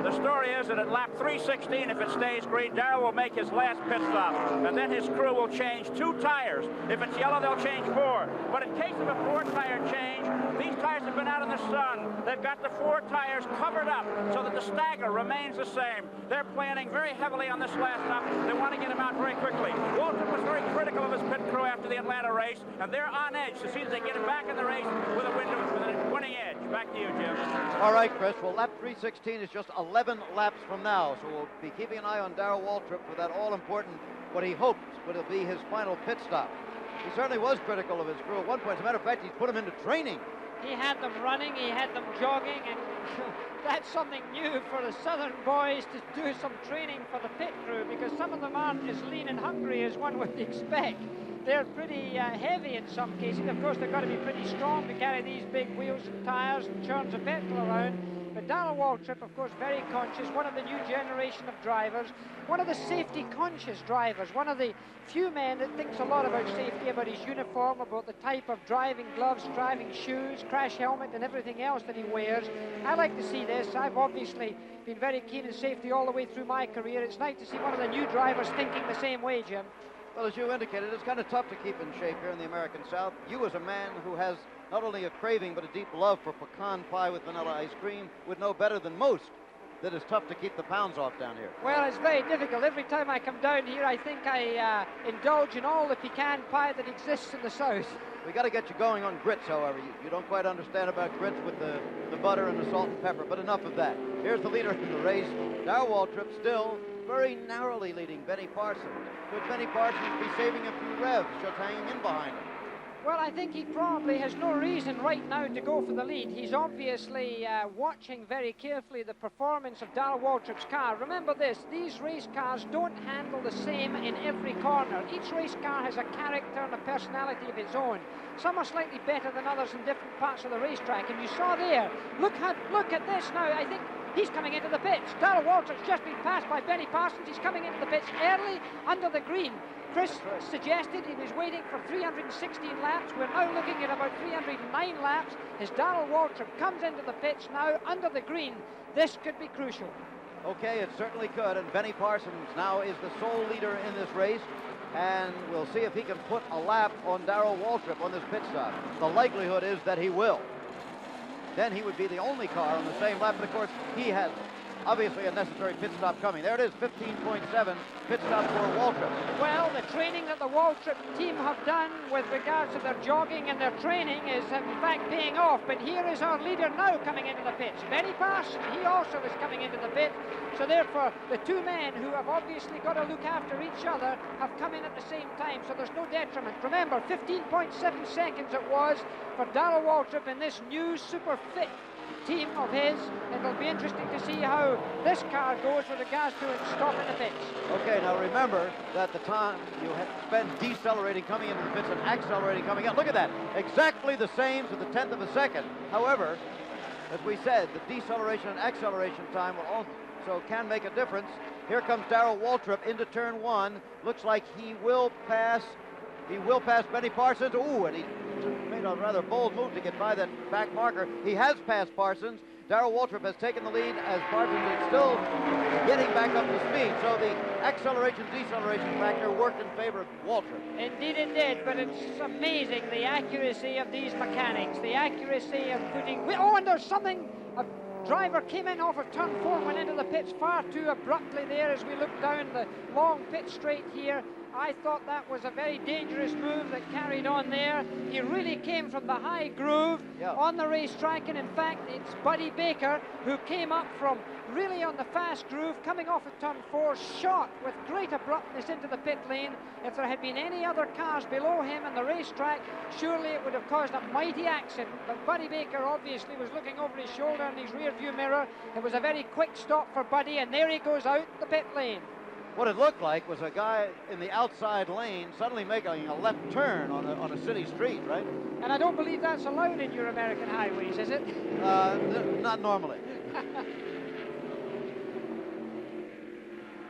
the story is that at lap 316, if it stays green, Darrell will make his last pit stop, and then his crew will change 2 tires. If it's yellow, they'll change 4. But in case of a 4-tire change, these tires have been out in the sun. They've got the 4 tires covered up so that the stagger remains the same. They're planning very heavily on this last stop. They want to get him out very quickly. Waltrip was very critical of his pit crew after the Atlanta race, and they're on edge to see that they get him back in the race with a winning edge. Back to you, Jim. All right, Chris. Well, lap 316 is just 11 11 laps from now. So we'll be keeping an eye on Darrell Waltrip for that all-important, what he hopes will be his final pit stop. He certainly was critical of his crew at one point. As a matter of fact, he's put them into training. He had them running, he had them jogging, and that's something new for the Southern boys to do some training for the pit crew, because some of them aren't as lean and hungry as one would expect. They're pretty heavy in some cases. Of course, they've got to be pretty strong to carry these big wheels and tires and churns of petrol around. But Darrell Waltrip, of course, very conscious, one of the new generation of drivers, one of the safety-conscious drivers, one of the few men that thinks a lot about safety, about his uniform, about the type of driving gloves, driving shoes, crash helmet, and everything else that he wears. I like to see this. I've obviously been very keen in safety all the way through my career. It's nice to see one of the new drivers thinking the same way, Jim. Well, as you indicated, it's kind of tough to keep in shape here in the American South. You, as a man who has not only a craving but a deep love for pecan pie with vanilla ice cream, would know better than most that it's tough to keep the pounds off down here. Well, it's very difficult. Every time I come down here, I think I indulge in all the pecan pie that exists in the South. We got to get you going on grits, however. You don't quite understand about grits with the butter and the salt and pepper, but enough of that. Here's the leader in the race, Darrell Waltrip, still very narrowly leading Benny Parsons. Could Benny Parsons be saving a few revs, just hanging in behind him? Well, I think he probably has no reason right now to go for the lead. He's obviously watching very carefully the performance of Darrell Waltrip's car. Remember this, these race cars don't handle the same in every corner. Each race car has a character and a personality of its own. Some are slightly better than others in different parts of the racetrack, and you saw there, look at this now. I think he's coming into the pits. Darrell Waltrip's just been passed by Benny Parsons. He's coming into the pits early under the green. Chris suggested he was waiting for 316 laps. We're now looking at about 309 laps. As Darrell Waltrip comes into the pits now under the green, this could be crucial. Okay, it certainly could, and Benny Parsons now is the sole leader in this race, and we'll see if he can put a lap on Darrell Waltrip on this pit stop. The likelihood is that he will. Then he would be the only car on the same lap, but of course he has obviously a necessary pit stop coming. There it is, 15.7 pit stop for Waltrip. Well, the training that the Waltrip team have done with regards to their jogging and their training is in fact paying off. But here is our leader now coming into the pits. Benny Parsons, he also is coming into the pit. So therefore, the two men who have obviously got to look after each other have come in at the same time. So there's no detriment. Remember, 15.7 seconds it was for Darrell Waltrip in this new super fit team of his. It'll be interesting to see how this car goes with regards to it stopping the pits. Okay, now remember that the time you had spent decelerating coming into the pits and accelerating coming out. Look at that, exactly the same to the 10th of a second. However, as we said, the deceleration and acceleration time will also can make a difference. Here comes Darrell Waltrip into turn one. Looks like he will pass Benny Parsons. Ooh, and he made a rather bold move to get by that back marker. He has passed Parsons. Darrell Waltrip has taken the lead as Parsons is still getting back up to speed. So the acceleration-deceleration factor worked in favor of Waltrip. Indeed it did, but it's amazing the accuracy of these mechanics, the accuracy of putting... Oh, and there's something... A driver came in off of turn 4, went into the pits far too abruptly there as we look down the long pit straight here. I thought that was a very dangerous move that carried on there. He really came from the high groove on the racetrack, and in fact it's Buddy Baker who came up from really on the fast groove, coming off of turn 4, shot with great abruptness into the pit lane. If there had been any other cars below him in the racetrack, surely it would have caused a mighty accident, but Buddy Baker obviously was looking over his shoulder in his rear view mirror. It was a very quick stop for Buddy, and there he goes out the pit lane. What it looked like was a guy in the outside lane suddenly making a left turn on a city street, right? And I don't believe that's allowed in your American highways, is it? Not normally.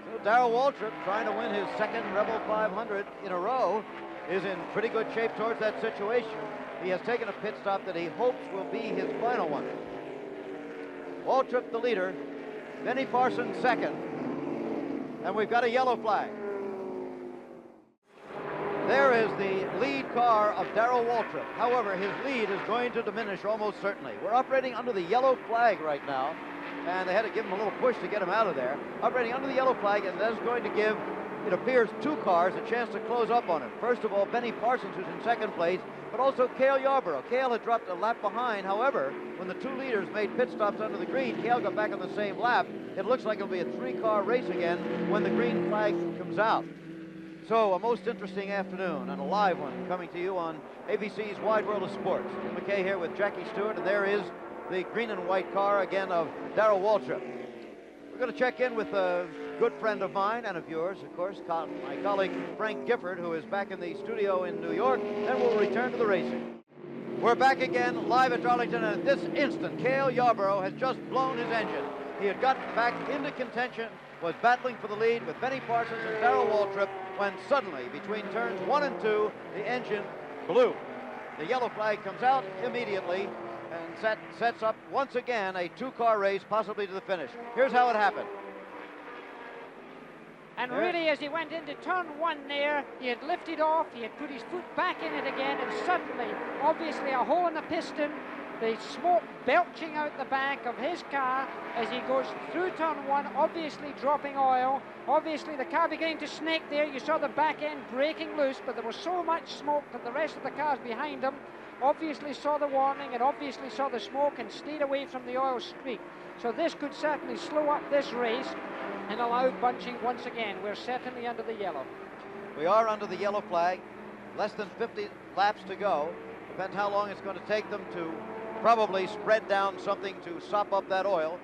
So Darrell Waltrip, trying to win his second Rebel 500 in a row, is in pretty good shape towards that situation. He has taken a pit stop that he hopes will be his final one. Waltrip the leader, Benny Parsons second. And we've got a yellow flag. There is the lead car of Darrell Waltrip. However, his lead is going to diminish almost certainly. We're operating under the yellow flag right now, and they had to give him a little push to get him out of there. Operating under the yellow flag, and that's going to give, it appears, two cars a chance to close up on him. First of all, Benny Parsons, who's in second place, but also Cale Yarborough. Cale had dropped a lap behind. However, when the two leaders made pit stops under the green, Cale got back on the same lap. It looks like it'll be a three-car race again when the green flag comes out. So a most interesting afternoon and a live one coming to you on ABC's Wide World of Sports. Jim McKay here with Jackie Stewart, and there is the green and white car again of Darrell Waltrip. We're going to check in with a good friend of mine and of yours, of course, my colleague Frank Gifford, who is back in the studio in New York. Then we'll return to the racing. We're back again live at Darlington, and at this instant, Cale Yarborough has just blown his engine. He had got back into contention, was battling for the lead with Benny Parsons and Darrell Waltrip, when suddenly, between turns 1 and 2, the engine blew. The yellow flag comes out immediately and sets up once again a two-car race, possibly to the finish. Here's how it happened. And really, as he went into turn 1 there, he had lifted off, he had put his foot back in it again, and suddenly, obviously a hole in the piston, the smoke belching out the back of his car as he goes through turn 1, obviously dropping oil. Obviously the car beginning to snake there. You saw the back end breaking loose, but there was so much smoke that the rest of the cars behind him obviously saw the warning and obviously saw the smoke and stayed away from the oil streak. So this could certainly slow up this race and allow bunching once again. We're certainly under the yellow. We are under the yellow flag. Less than 50 laps to go. Depends how long it's going to take them to probably spread down something to sop up that oil.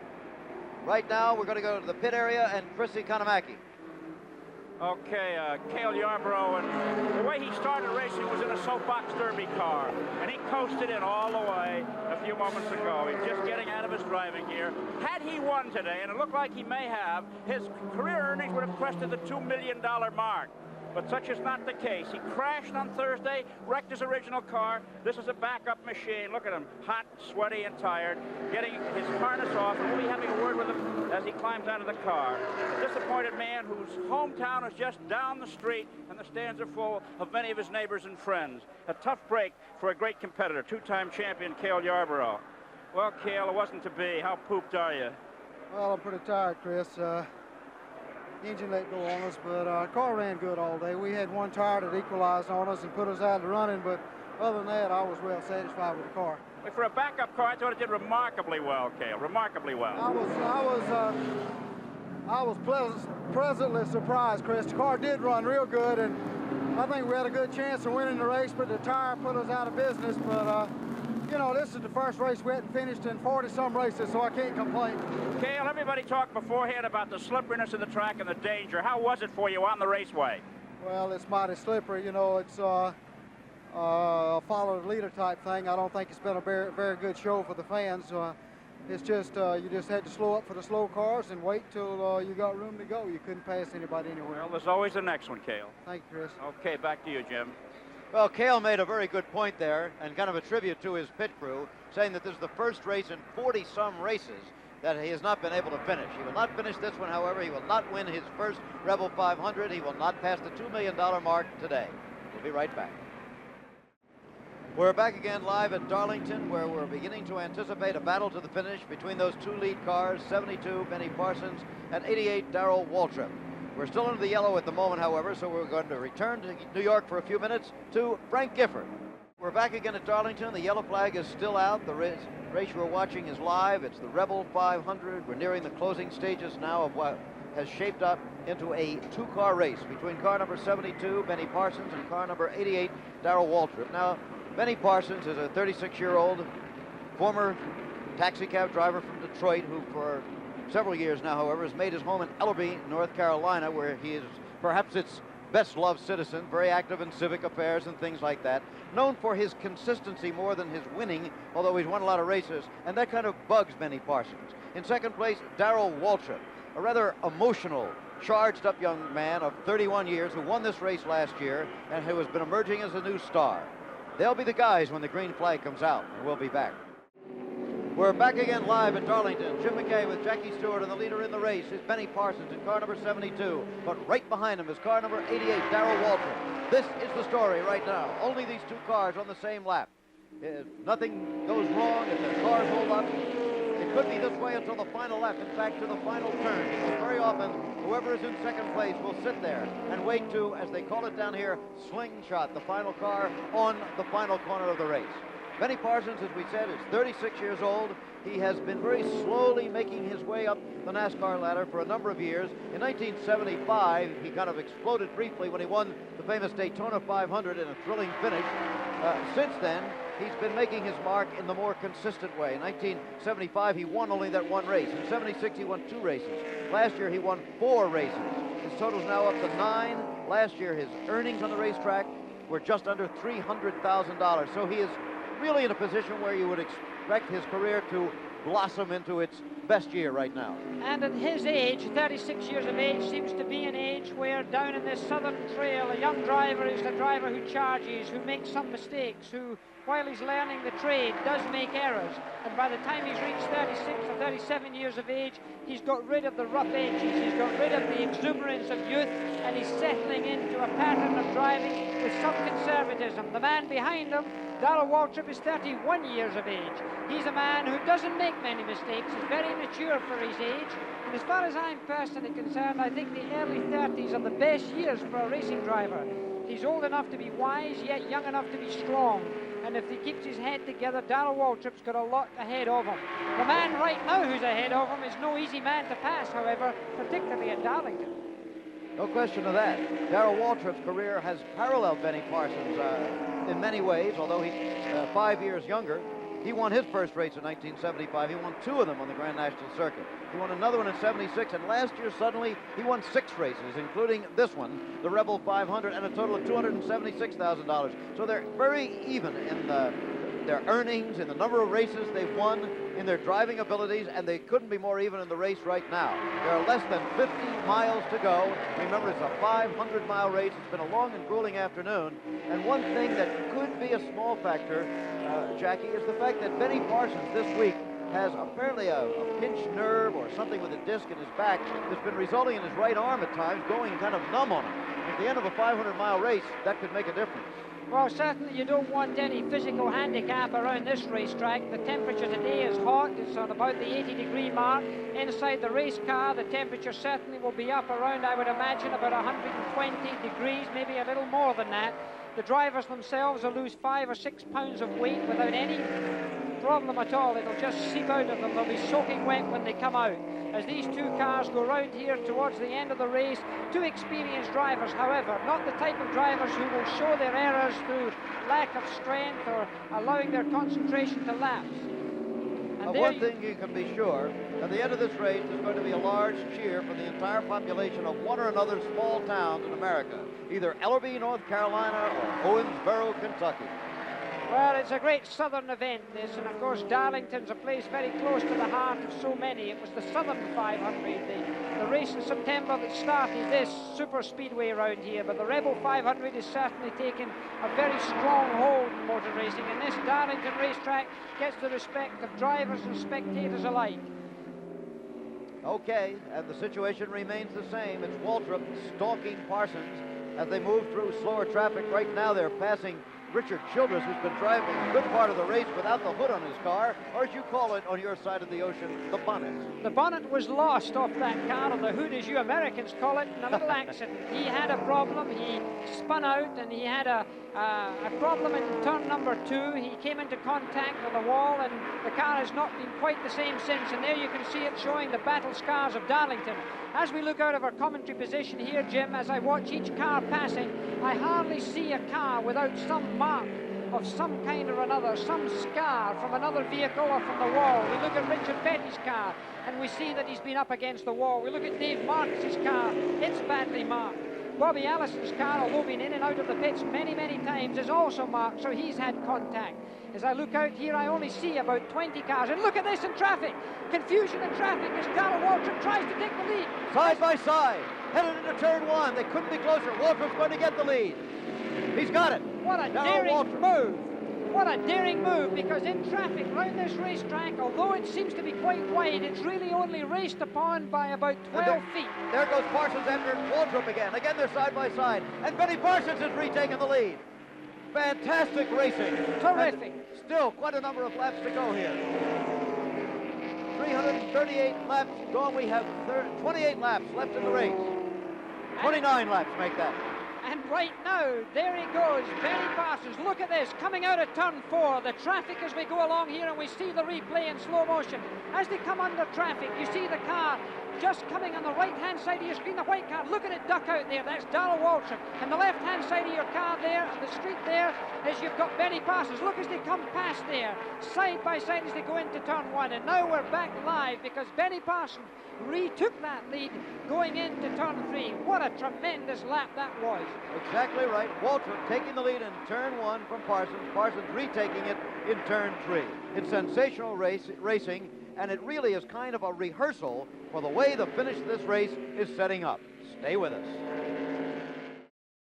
Right now, we're going to go to the pit area and Chrissy Kanamaki. Okay, Cale Yarborough, and the way he started racing was in a soapbox derby car, and he coasted in all the way a few moments ago. He's just getting out of his driving gear. Had he won today, and it looked like he may have, his career earnings would have crested the $2 million mark. But such is not the case. He crashed on Thursday, wrecked his original car. This is a backup machine. Look at him, hot, sweaty, and tired, getting his harness off, and we'll be having a word with him as he climbs out of the car. A disappointed man whose hometown is just down the street, and the stands are full of many of his neighbors and friends. A tough break for a great competitor, two-time champion Cale Yarborough. Well, Cale, it wasn't to be. How pooped are you? Well, I'm pretty tired, Chris. Engine let go on us, but our car ran good all day. We had one tire that equalized on us and put us out of running, but other than that, I was well satisfied with the car. Well, for a backup car, I thought it did remarkably well, Cale, remarkably well. I was pleasantly surprised, Chris. The car did run real good, and I think we had a good chance of winning the race, but the tire put us out of business. But you know, this is the first race we hadn't finished in 40-some races, so I can't complain. Cale, everybody talked beforehand about the slipperiness of the track and the danger. How was it for you on the raceway? Well, it's mighty slippery. You know, it's a follow the leader type thing. I don't think it's been a very, very good show for the fans. It's just you just had to slow up for the slow cars and wait till you got room to go. You couldn't pass anybody anywhere. Well, there's always the next one, Cale. Thank you, Chris. Okay, back to you, Jim. Well, Cale made a very good point there, and kind of a tribute to his pit crew, saying that this is the first race in 40-some races that he has not been able to finish. He will not finish this one, however. He will not win his first Rebel 500. He will not pass the $2 million mark today. We'll be right back. We're back again live at Darlington, where we're beginning to anticipate a battle to the finish between those two lead cars, 72, Benny Parsons, and 88, Darrell Waltrip. We're still under the yellow at the moment, however, so we're going to return to New York for a few minutes to Frank Gifford. We're back again at Darlington. The yellow flag is still out. The race we're watching is live. It's the Rebel 500. We're nearing the closing stages now of what has shaped up into a two-car race between car number 72, Benny Parsons, and car number 88, Darrell Waltrip. Now, Benny Parsons is a 36-year-old former taxi cab driver from Detroit who for several years now, however, has made his home in Ellerbe, North Carolina, where he is perhaps its best-loved citizen, very active in civic affairs and things like that, known for his consistency more than his winning, although he's won a lot of races, and that kind of bugs Benny Parsons. In second place, Darrell Waltrip, a rather emotional, charged-up young man of 31 years who won this race last year and who has been emerging as a new star. They'll be the guys when the green flag comes out, and we'll be back. We're back again live at Darlington. Jim McKay with Jackie Stewart, and the leader in the race is Benny Parsons in car number 72. But right behind him is car number 88, Darrell Waltrip. This is the story right now. Only these two cars on the same lap. If nothing goes wrong, if the cars hold up, it could be this way until the final lap. In fact, to the final turn. Because very often gentlemen, whoever is in second place will sit there and wait to, as they call it down here, slingshot the final car on the final corner of the race. Benny Parsons, as we said, is 36 years old. He has been very slowly making his way up the NASCAR ladder for a number of years. In 1975, he kind of exploded briefly when he won the famous Daytona 500 in a thrilling finish. Since then, he's been making his mark in the more consistent way. In 1975, he won only that one race. In 76, he won 2 races. Last year, he won 4 races. His total's now up to 9. Last year, his earnings on the racetrack were just under $300,000. So he is really in a position where you would expect his career to blossom into its best year right now. And at his age, 36 years of age, seems to be an age where down in this Southern Trail, a young driver is the driver who charges, who makes some mistakes, who, while he's learning the trade, does make errors. And by the time he's reached 36 or 37 years of age, he's got rid of the rough edges, he's got rid of the exuberance of youth, and he's settling into a pattern of driving with some conservatism. The man behind him, Darrell Waltrip, is 31 years of age. He's a man who doesn't make many mistakes. He's very mature for his age. And as far as I'm personally concerned, I think the early 30s are the best years for a racing driver. He's old enough to be wise, yet young enough to be strong. And if he keeps his head together, Darrell Waltrip's got a lot ahead of him. The man right now who's ahead of him is no easy man to pass, however, particularly at Darlington. No question of that. Darrell Waltrip's career has paralleled Benny Parsons in many ways, although he's 5 years younger. He won his first race in 1975. He won 2 of them on the Grand National Circuit. He won another one in 76, and last year suddenly he won 6 races, including this one, the Rebel 500, and a total of $276,000. So they're very even in their earnings, in the number of races they've won, in their driving abilities, and they couldn't be more even in the race right now. There are less than 50 miles to go. Remember, it's a 500-mile race. It's been a long and grueling afternoon, and one thing that could be a small factor, Jackie, is the fact that Benny Parsons this week has apparently a pinched nerve or something with a disc in his back that's been resulting in his right arm at times going kind of numb on him. At the end of a 500-mile race, that could make a difference. Well, certainly you don't want any physical handicap around this racetrack. The temperature today is hot. It's on about the 80-degree mark. Inside the race car, the temperature certainly will be up around, I would imagine, about 120 degrees, maybe a little more than that. The drivers themselves will lose 5 or 6 pounds of weight without any problem at all. It'll just seep out of them. They'll be soaking wet when they come out. As these 2 cars go round here towards the end of the race, 2 experienced drivers, however, not the type of drivers who will show their errors through lack of strength or allowing their concentration to lapse. And one thing you can be sure, at the end of this race, there's going to be a large cheer from the entire population of one or another small towns in America, either Ellerby, North Carolina, or Owensboro, Kentucky. Well, it's a great southern event, this, and of course Darlington's a place very close to the heart of so many. It was the Southern 500, the race in September that started this super speedway around here, but the Rebel 500 has certainly taken a very strong hold in motor racing, and this Darlington racetrack gets the respect of drivers and spectators alike. Okay, and the situation remains the same. It's Waltrip stalking Parsons as they move through slower traffic. Right now they're passing Richard Childress, who's been driving a good part of the race without the hood on his car, or as you call it on your side of the ocean, the bonnet. The bonnet was lost off that car, or the hood, as you Americans call it, in a little accident. He had a problem. He spun out, and he had a problem in turn number 2. He came into contact with the wall, and the car has not been quite the same since. And there you can see it showing the battle scars of Darlington. As we look out of our commentary position here, Jim, as I watch each car passing, I hardly see a car without some mark of some kind or another, some scar from another vehicle or from the wall. We look at Richard Petty's car, and we see that he's been up against the wall. We look at Dave Marcus's car, it's badly marked. Bobby Allison's car, although been in and out of the pits many, many times, is also marked, so he's had contact. As I look out here, I only see about 20 cars. And look at this in traffic. Confusion in traffic as Darrell Waltrip tries to take the lead. Side by side, headed into turn 1. They couldn't be closer. Waltrip's going to get the lead. He's got it. What a daring move. What a daring move, because in traffic round this racetrack, although it seems to be quite wide, it's really only raced upon by about 12 feet. There goes Parsons after Waltrip again. Again, they're side by side. And Benny Parsons has retaken the lead. Fantastic racing. Terrific. And still quite a number of laps to go here. 338 laps gone. We have 28 laps left in the race. 29 laps make that. And right now, there he goes, Benny Parsons. Look at this, coming out of turn 4. The traffic as we go along here, and we see the replay in slow motion. As they come under traffic, you see the car just coming on the right-hand side of your screen, the white car. Look at it duck out there. That's Darrell Waltrip. And the left-hand side of your car there, on the street there, is you've got Benny Parsons. Look as they come past there, side by side as they go into turn 1. And now we're back live because Benny Parsons retook that lead going into turn 3. What a tremendous lap that was. Exactly right. Waltrip taking the lead in turn 1 from Parsons. Parsons retaking it in turn 3. It's sensational racing, and it really is kind of a rehearsal for the way the finish of this race is setting up. Stay with us.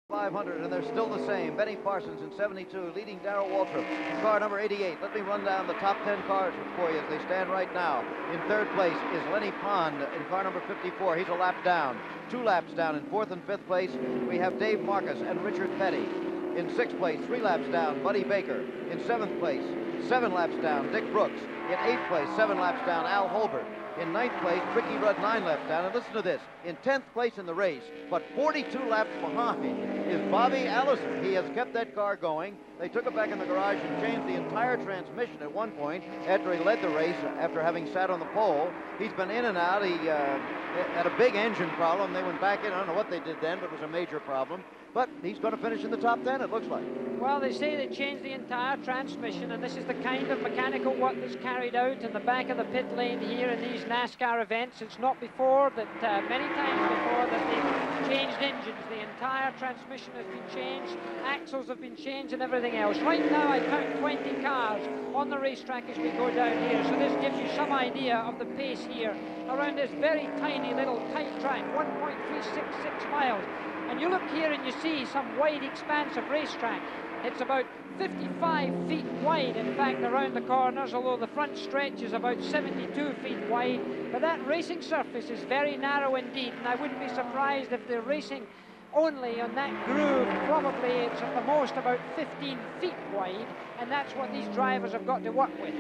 500, and they're still the same. Benny Parsons in 72, leading Darrell Waltrip, car number 88. Let me run down the top 10 cars for you as they stand right now. In third place is Lenny Pond in car number 54. He's a lap down. 2 laps down. In fourth and fifth place, we have Dave Marcus and Richard Petty. In sixth place, 3 laps down, Buddy Baker. In seventh place, 7 laps down, Dick Brooks. In eighth place, 7 laps down, Al Holbert. In ninth place, Ricky Rudd, 9 laps down. And listen to this, in 10th place in the race, but 42 laps behind, is Bobby Allison. He has kept that car going. They took it back in the garage and changed the entire transmission at one point after he led the race, after having sat on the pole. He's been in and out. He had a big engine problem. They went back in. I don't know what they did then, but it was a major problem. But he's going to finish in the top 10, it looks like. Well, they say they changed the entire transmission, and this is the kind of mechanical work that's carried out in the back of the pit lane here in these NASCAR events. It's not before that, many times before, that they've changed engines. The entire transmission has been changed, axles have been changed, and everything else. Right now, I count 20 cars on the racetrack as we go down here, so this gives you some idea of the pace here around this very tiny little tight track, 1.366 miles. And you look here and you see some wide expanse of racetrack. It's about 55 feet wide, in fact, around the corners, although the front stretch is about 72 feet wide. But that racing surface is very narrow indeed, and I wouldn't be surprised if they're racing only on that groove. Probably it's at the most about 15 feet wide, and that's what these drivers have got to work with.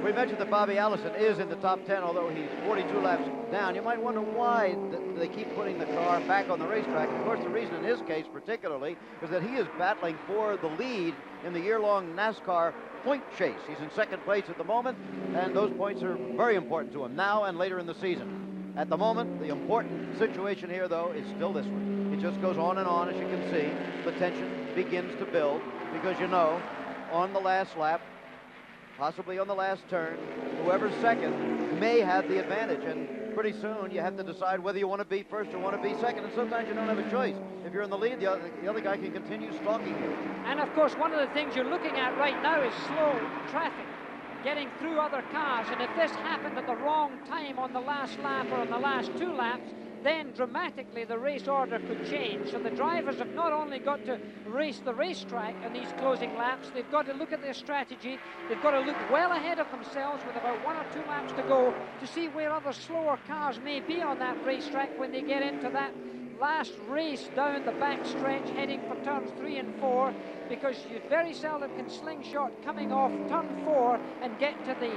We mentioned that Bobby Allison is in the top 10, although he's 42 laps down. You might wonder why they keep putting the car back on the racetrack. Of course, the reason in his case particularly is that he is battling for the lead in the year-long NASCAR point chase. He's in second place at the moment, and those points are very important to him now and later in the season. At the moment, the important situation here, though, is still this one. It just goes on and on, as you can see. The tension begins to build because, you know, on the last lap, possibly on the last turn, whoever's second may have the advantage, and pretty soon you have to decide whether you want to be first or want to be second, and sometimes you don't have a choice. If you're in the lead, the other guy can continue stalking you. And of course, one of the things you're looking at right now is slow traffic, getting through other cars, and if this happened at the wrong time on the last lap or on the last 2 laps, then dramatically the race order could change. So the drivers have not only got to race the racetrack on these closing laps, they've got to look at their strategy, they've got to look well ahead of themselves with about 1 or 2 laps to go to see where other slower cars may be on that racetrack when they get into that last race down the back stretch heading for turns 3 and 4, because you very seldom can slingshot coming off turn 4 and get to the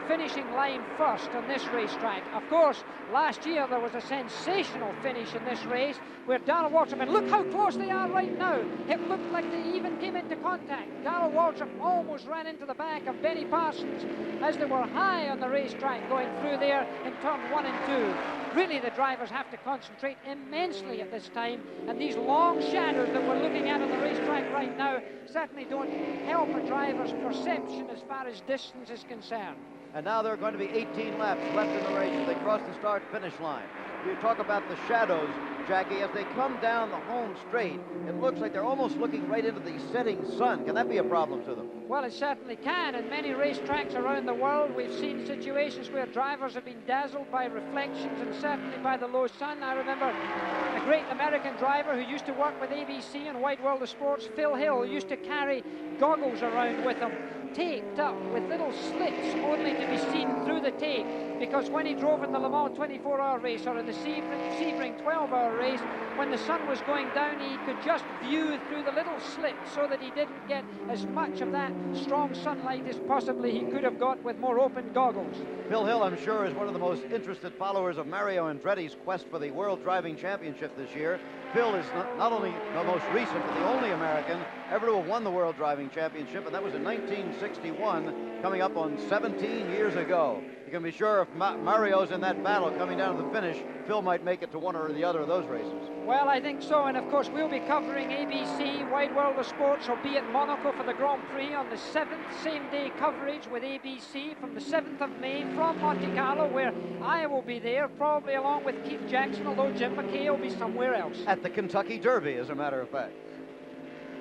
finishing line first on this racetrack. Of course, last year there was a sensational finish in this race where Darrell Waltrip, and look how close they are right now. It looked like they even came into contact. Darrell Waltrip almost ran into the back of Benny Parsons as they were high on the racetrack going through there in turn 1 and 2. Really, the drivers have to concentrate immensely at this time, and these long shadows that we're looking at on the racetrack right now certainly don't help a driver's perception as far as distance is concerned. And now there are going to be 18 laps left in the race as they cross the start-finish line. You talk about the shadows, Jackie, as they come down the home straight, it looks like they're almost looking right into the setting sun. Can that be a problem to them? Well, it certainly can. In many racetracks around the world, we've seen situations where drivers have been dazzled by reflections and certainly by the low sun. I remember a great American driver who used to work with ABC and Wide World of Sports, Phil Hill, used to carry goggles around with him, taped up with little slits only to be seen through the tape, because when he drove in the Le Mans 24-hour race or in the Sebring 12-hour race, when the sun was going down, he could just view through the little slits so that he didn't get as much of that strong sunlight as possibly he could have got with more open goggles. Phil Hill, I'm sure, is one of the most interested followers of Mario Andretti's quest for the World Driving Championship this year. Phil is not only the most recent, but the only American ever to have won the World Driving Championship, and that was in 1961, coming up on 17 years ago. You can be sure if Mario's in that battle coming down to the finish, Phil might make it to one or the other of those races. Well, I think so, and of course we'll be covering ABC, Wide World of Sports, will be at Monaco for the Grand Prix on the 7th, same-day coverage with ABC from the 7th of May from Monte Carlo, where I will be there, probably along with Keith Jackson, although Jim McKay will be somewhere else. At the Kentucky Derby, as a matter of fact.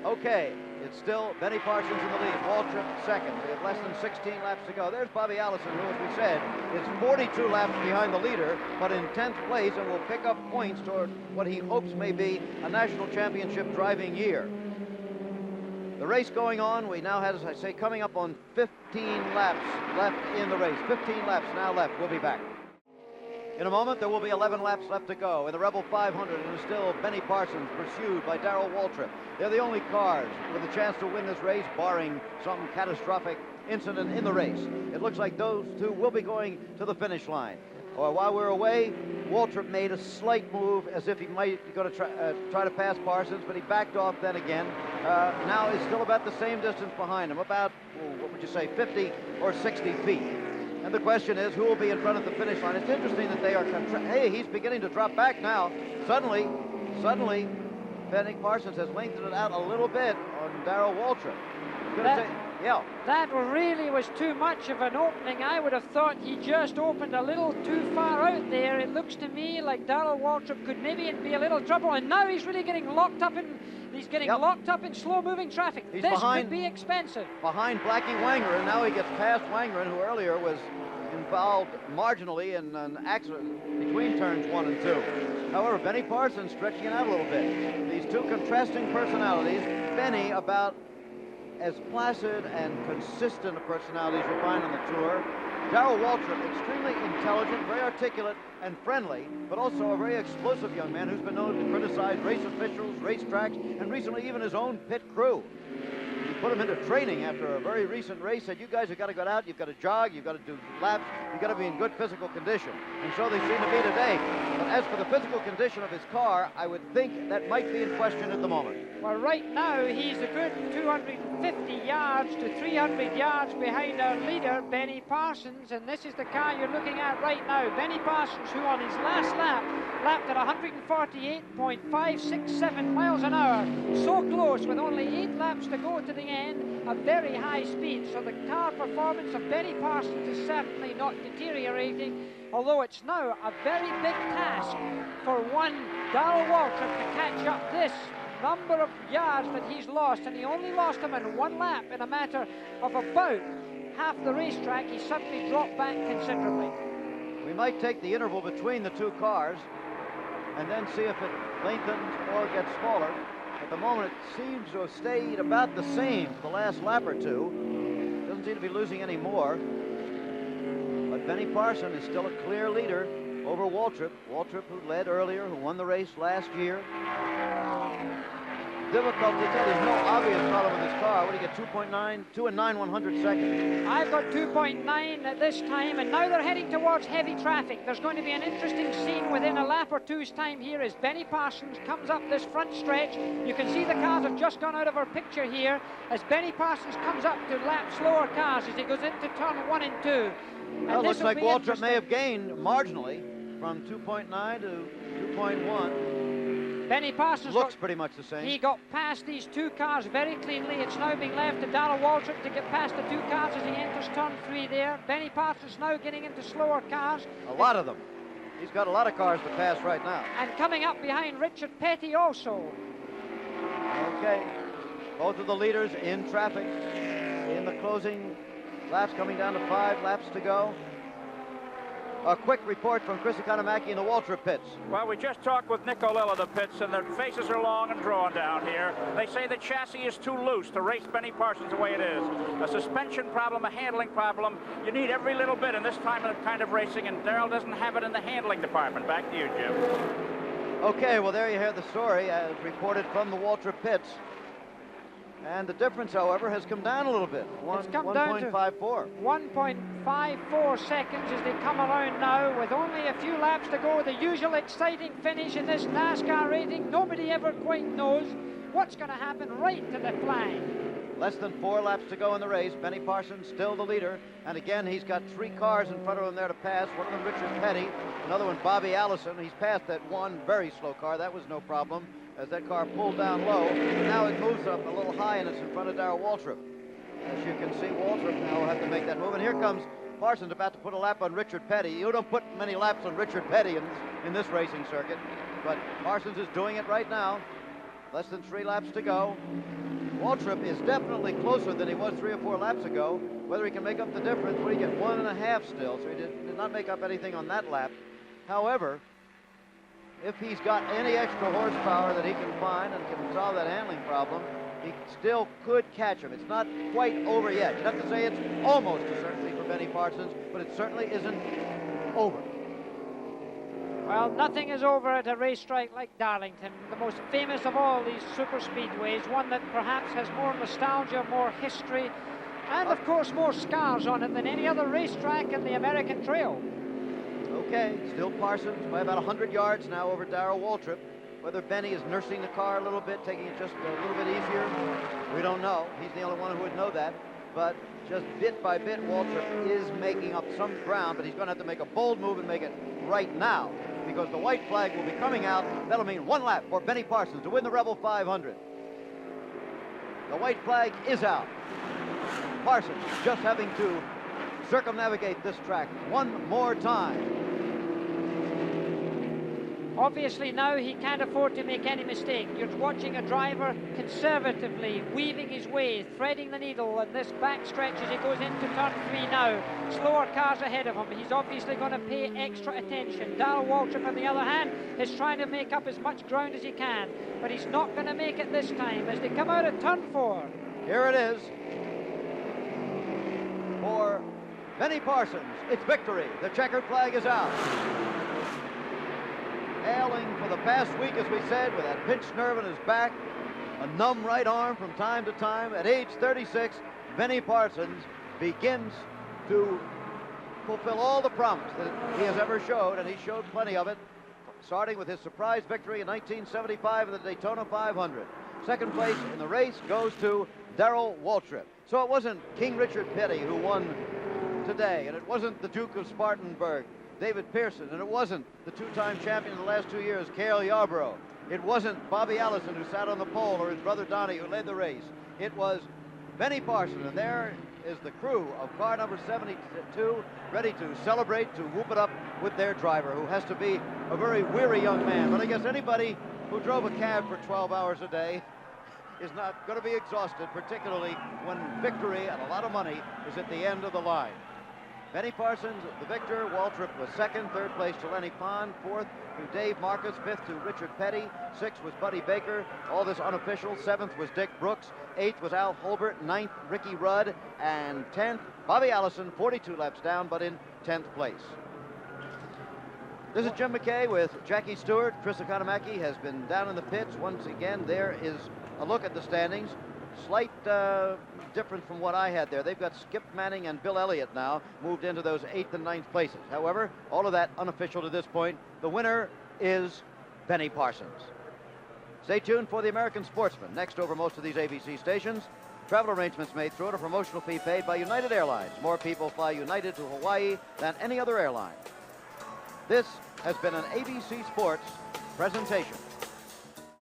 Okay, it's still Benny Parsons in the lead, Waltrip second. We have less than 16 laps to go. There's Bobby Allison, who, as we said, is 42 laps behind the leader, but in 10th place and will pick up points toward what he hopes may be a national championship driving year. The race going on, we now have, as I say, coming up on 15 laps left in the race. 15 laps now left. We'll be back. In a moment, there will be 11 laps left to go. In the Rebel 500, it is still Benny Parsons, pursued by Darrell Waltrip. They're the only cars with a chance to win this race, barring some catastrophic incident in the race. It looks like those two will be going to the finish line. While we're away, Waltrip made a slight move as if he might be going to try to pass Parsons, but he backed off then again. Now he's still about the same distance behind him, about, what would you say, 50 or 60 feet. And the question is, who will be in front of the finish line? It's interesting that they are, hey, he's beginning to drop back now. Suddenly, Benny Parsons has lengthened it out a little bit on Darrell Waltrip. That really was too much of an opening. I would have thought he just opened a little too far out there. It looks to me like Darrell Waltrip could maybe be a little trouble, and now he's really getting locked up in. He's getting locked up in slow-moving traffic. He's this behind, could be expensive. Behind Blackie Wangren, now he gets past Wangren, who earlier was involved marginally in an accident between turns 1 and 2. However, Benny Parsons stretching it out a little bit. These two contrasting personalities. Benny about as placid and consistent a personality as you find on the tour. Darrell Waltrip, extremely intelligent, very articulate and friendly, but also a very explosive young man who's been known to criticize race officials, racetracks, and recently even his own pit crew. He put him into training after a very recent race, said, you guys have got to go out, you've got to jog, you've got to do laps, you've got to be in good physical condition. And so they seem to be today. But as for the physical condition of his car, I would think that might be in question at the moment. Well, right now, he's a good 250 yards to 300 yards behind our leader, Benny Parsons, and this is the car you're looking at right now. Benny Parsons, who on his last lap, lapped at 148.567 miles an hour. So close, with only 8 laps to go to the end, a very high speed. So the car performance of Benny Parsons is certainly not deteriorating, although it's now a very big task for one Darrell Waltrip to catch up this number of yards that he's lost, and he only lost them in 1 lap in a matter of about half the racetrack. He suddenly dropped back considerably. We might take the interval between the two cars and then see if it lengthens or gets smaller. At the moment, it seems to have stayed about the same for the last lap or two. Doesn't seem to be losing any more. But Benny Parsons is still a clear leader over Waltrip. Waltrip, who led earlier, who won the race last year. Difficult to tell. There's no obvious problem with this car. What do you get? 2.9, 2 and 9/100 seconds. I've got 2.9 at this time, and now they're heading towards heavy traffic. There's going to be an interesting scene within a lap or two's time here as Benny Parsons comes up this front stretch. You can see the cars have just gone out of our picture here as Benny Parsons comes up to lap slower cars as he goes into turn 1 and 2. Well, it looks like Waltrip may have gained marginally from 2.9 to 2.1. Benny Parsons looks pretty much the same. He got past these two cars very cleanly. It's now being left to Darrell Waltrip to get past the two cars as he enters turn 3 there. Benny Parsons now getting into slower cars. A lot of them. He's got a lot of cars to pass right now. And coming up behind Richard Petty also. Okay. Both of the leaders in traffic in the closing laps, coming down to 5 laps to go. A quick report from Chris Economaki in the Waltrip pits. Well, we just talked with Nick O'Lell of the pits, and their faces are long and drawn down here. They say the chassis is too loose to race Benny Parsons the way it is. A suspension problem, a handling problem. You need every little bit in this kind of racing, and Darrell doesn't have it in the handling department. Back to you, Jim. Okay, well, there you hear the story as reported from the Waltrip pits. And the difference, however, has come down a little bit. It's come down to 1.54. 1.54 seconds as they come around now with only a few laps to go. The usual exciting finish in this NASCAR rating. Nobody ever quite knows what's going to happen right to the flag. Less than 4 laps to go in the race. Benny Parsons still the leader. And again, he's got 3 cars in front of him there to pass. One of them, Richard Petty. Another one, Bobby Allison. He's passed that one very slow car. That was no problem as that car pulled down low. Now it moves up a little high, and it's in front of Darrell Waltrip. As you can see, Waltrip now will have to make that move. And here comes Parsons about to put a lap on Richard Petty. You don't put many laps on Richard Petty in this racing circuit. But Parsons is doing it right now. Less than 3 laps to go. Waltrip is definitely closer than he was 3 or 4 laps ago. Whether he can make up the difference, well, he get 1.5 still, so he did not make up anything on that lap. However, if he's got any extra horsepower that he can find and can solve that handling problem, he still could catch him. It's not quite over yet. You'd have to say it's almost a certainty for Benny Parsons, but it certainly isn't over. Well, nothing is over at a racetrack like Darlington, the most famous of all these super speedways, one that perhaps has more nostalgia, more history, and of course more scars on it than any other racetrack in the American Trail. Okay, still Parsons by about 100 yards now over Darrell Waltrip. Whether Benny is nursing the car a little bit, taking it just a little bit easier, we don't know. He's the only one who would know that. But just bit by bit, Waltrip is making up some ground, but he's going to have to make a bold move and make it right now, because the white flag will be coming out. That'll mean 1 lap for Benny Parsons to win the Rebel 500. The white flag is out. Parsons just having to circumnavigate this track one more time. Obviously now he can't afford to make any mistake. You're watching a driver conservatively weaving his way, threading the needle in this backstretch as he goes into turn 3 now. Slower cars ahead of him. He's obviously going to pay extra attention. Darrell Waltrip, on the other hand, is trying to make up as much ground as he can, but he's not going to make it this time as they come out of turn 4. Here it is for Benny Parsons. It's victory. The checkered flag is out. Ailing for the past week, as we said, with that pinched nerve in his back, a numb right arm from time to time. At age 36, Benny Parsons begins to fulfill all the promise that he has ever showed, and he showed plenty of it, starting with his surprise victory in 1975 in the Daytona 500. Second place in the race goes to Darrell Waltrip. So it wasn't King Richard Petty who won today, and it wasn't the Duke of Spartanburg, David Pearson, and it wasn't the 2-time champion in the last 2 years, Cale Yarborough. It wasn't Bobby Allison who sat on the pole, or his brother Donnie who led the race. It was Benny Parsons, and there is the crew of car number 72 ready to celebrate, to whoop it up with their driver, who has to be a very weary young man. But I guess anybody who drove a cab for 12 hours a day is not going to be exhausted, particularly when victory and a lot of money is at the end of the line. Benny Parsons, the victor. Waltrip was second. Third place to Lenny Pond. Fourth to Dave Marcus. Fifth to Richard Petty. Sixth was Buddy Baker. All this unofficial. Seventh was Dick Brooks. Eighth was Al Holbert. Ninth, Ricky Rudd. And 10th, Bobby Allison, 42 laps down, but in 10th place. This is Jim McKay with Jackie Stewart. Chris Economaki has been down in the pits. Once again, there is a look at the standings. Slight difference from what I had there. They've got Skip Manning and Bill Elliott now moved into those 8th and 9th places. However, all of that unofficial to this point. The winner is Benny Parsons. Stay tuned for the American Sportsman. Next over most of these ABC stations. Travel arrangements made through it, a promotional fee paid by United Airlines. More people fly United to Hawaii than any other airline. This has been an ABC Sports presentation.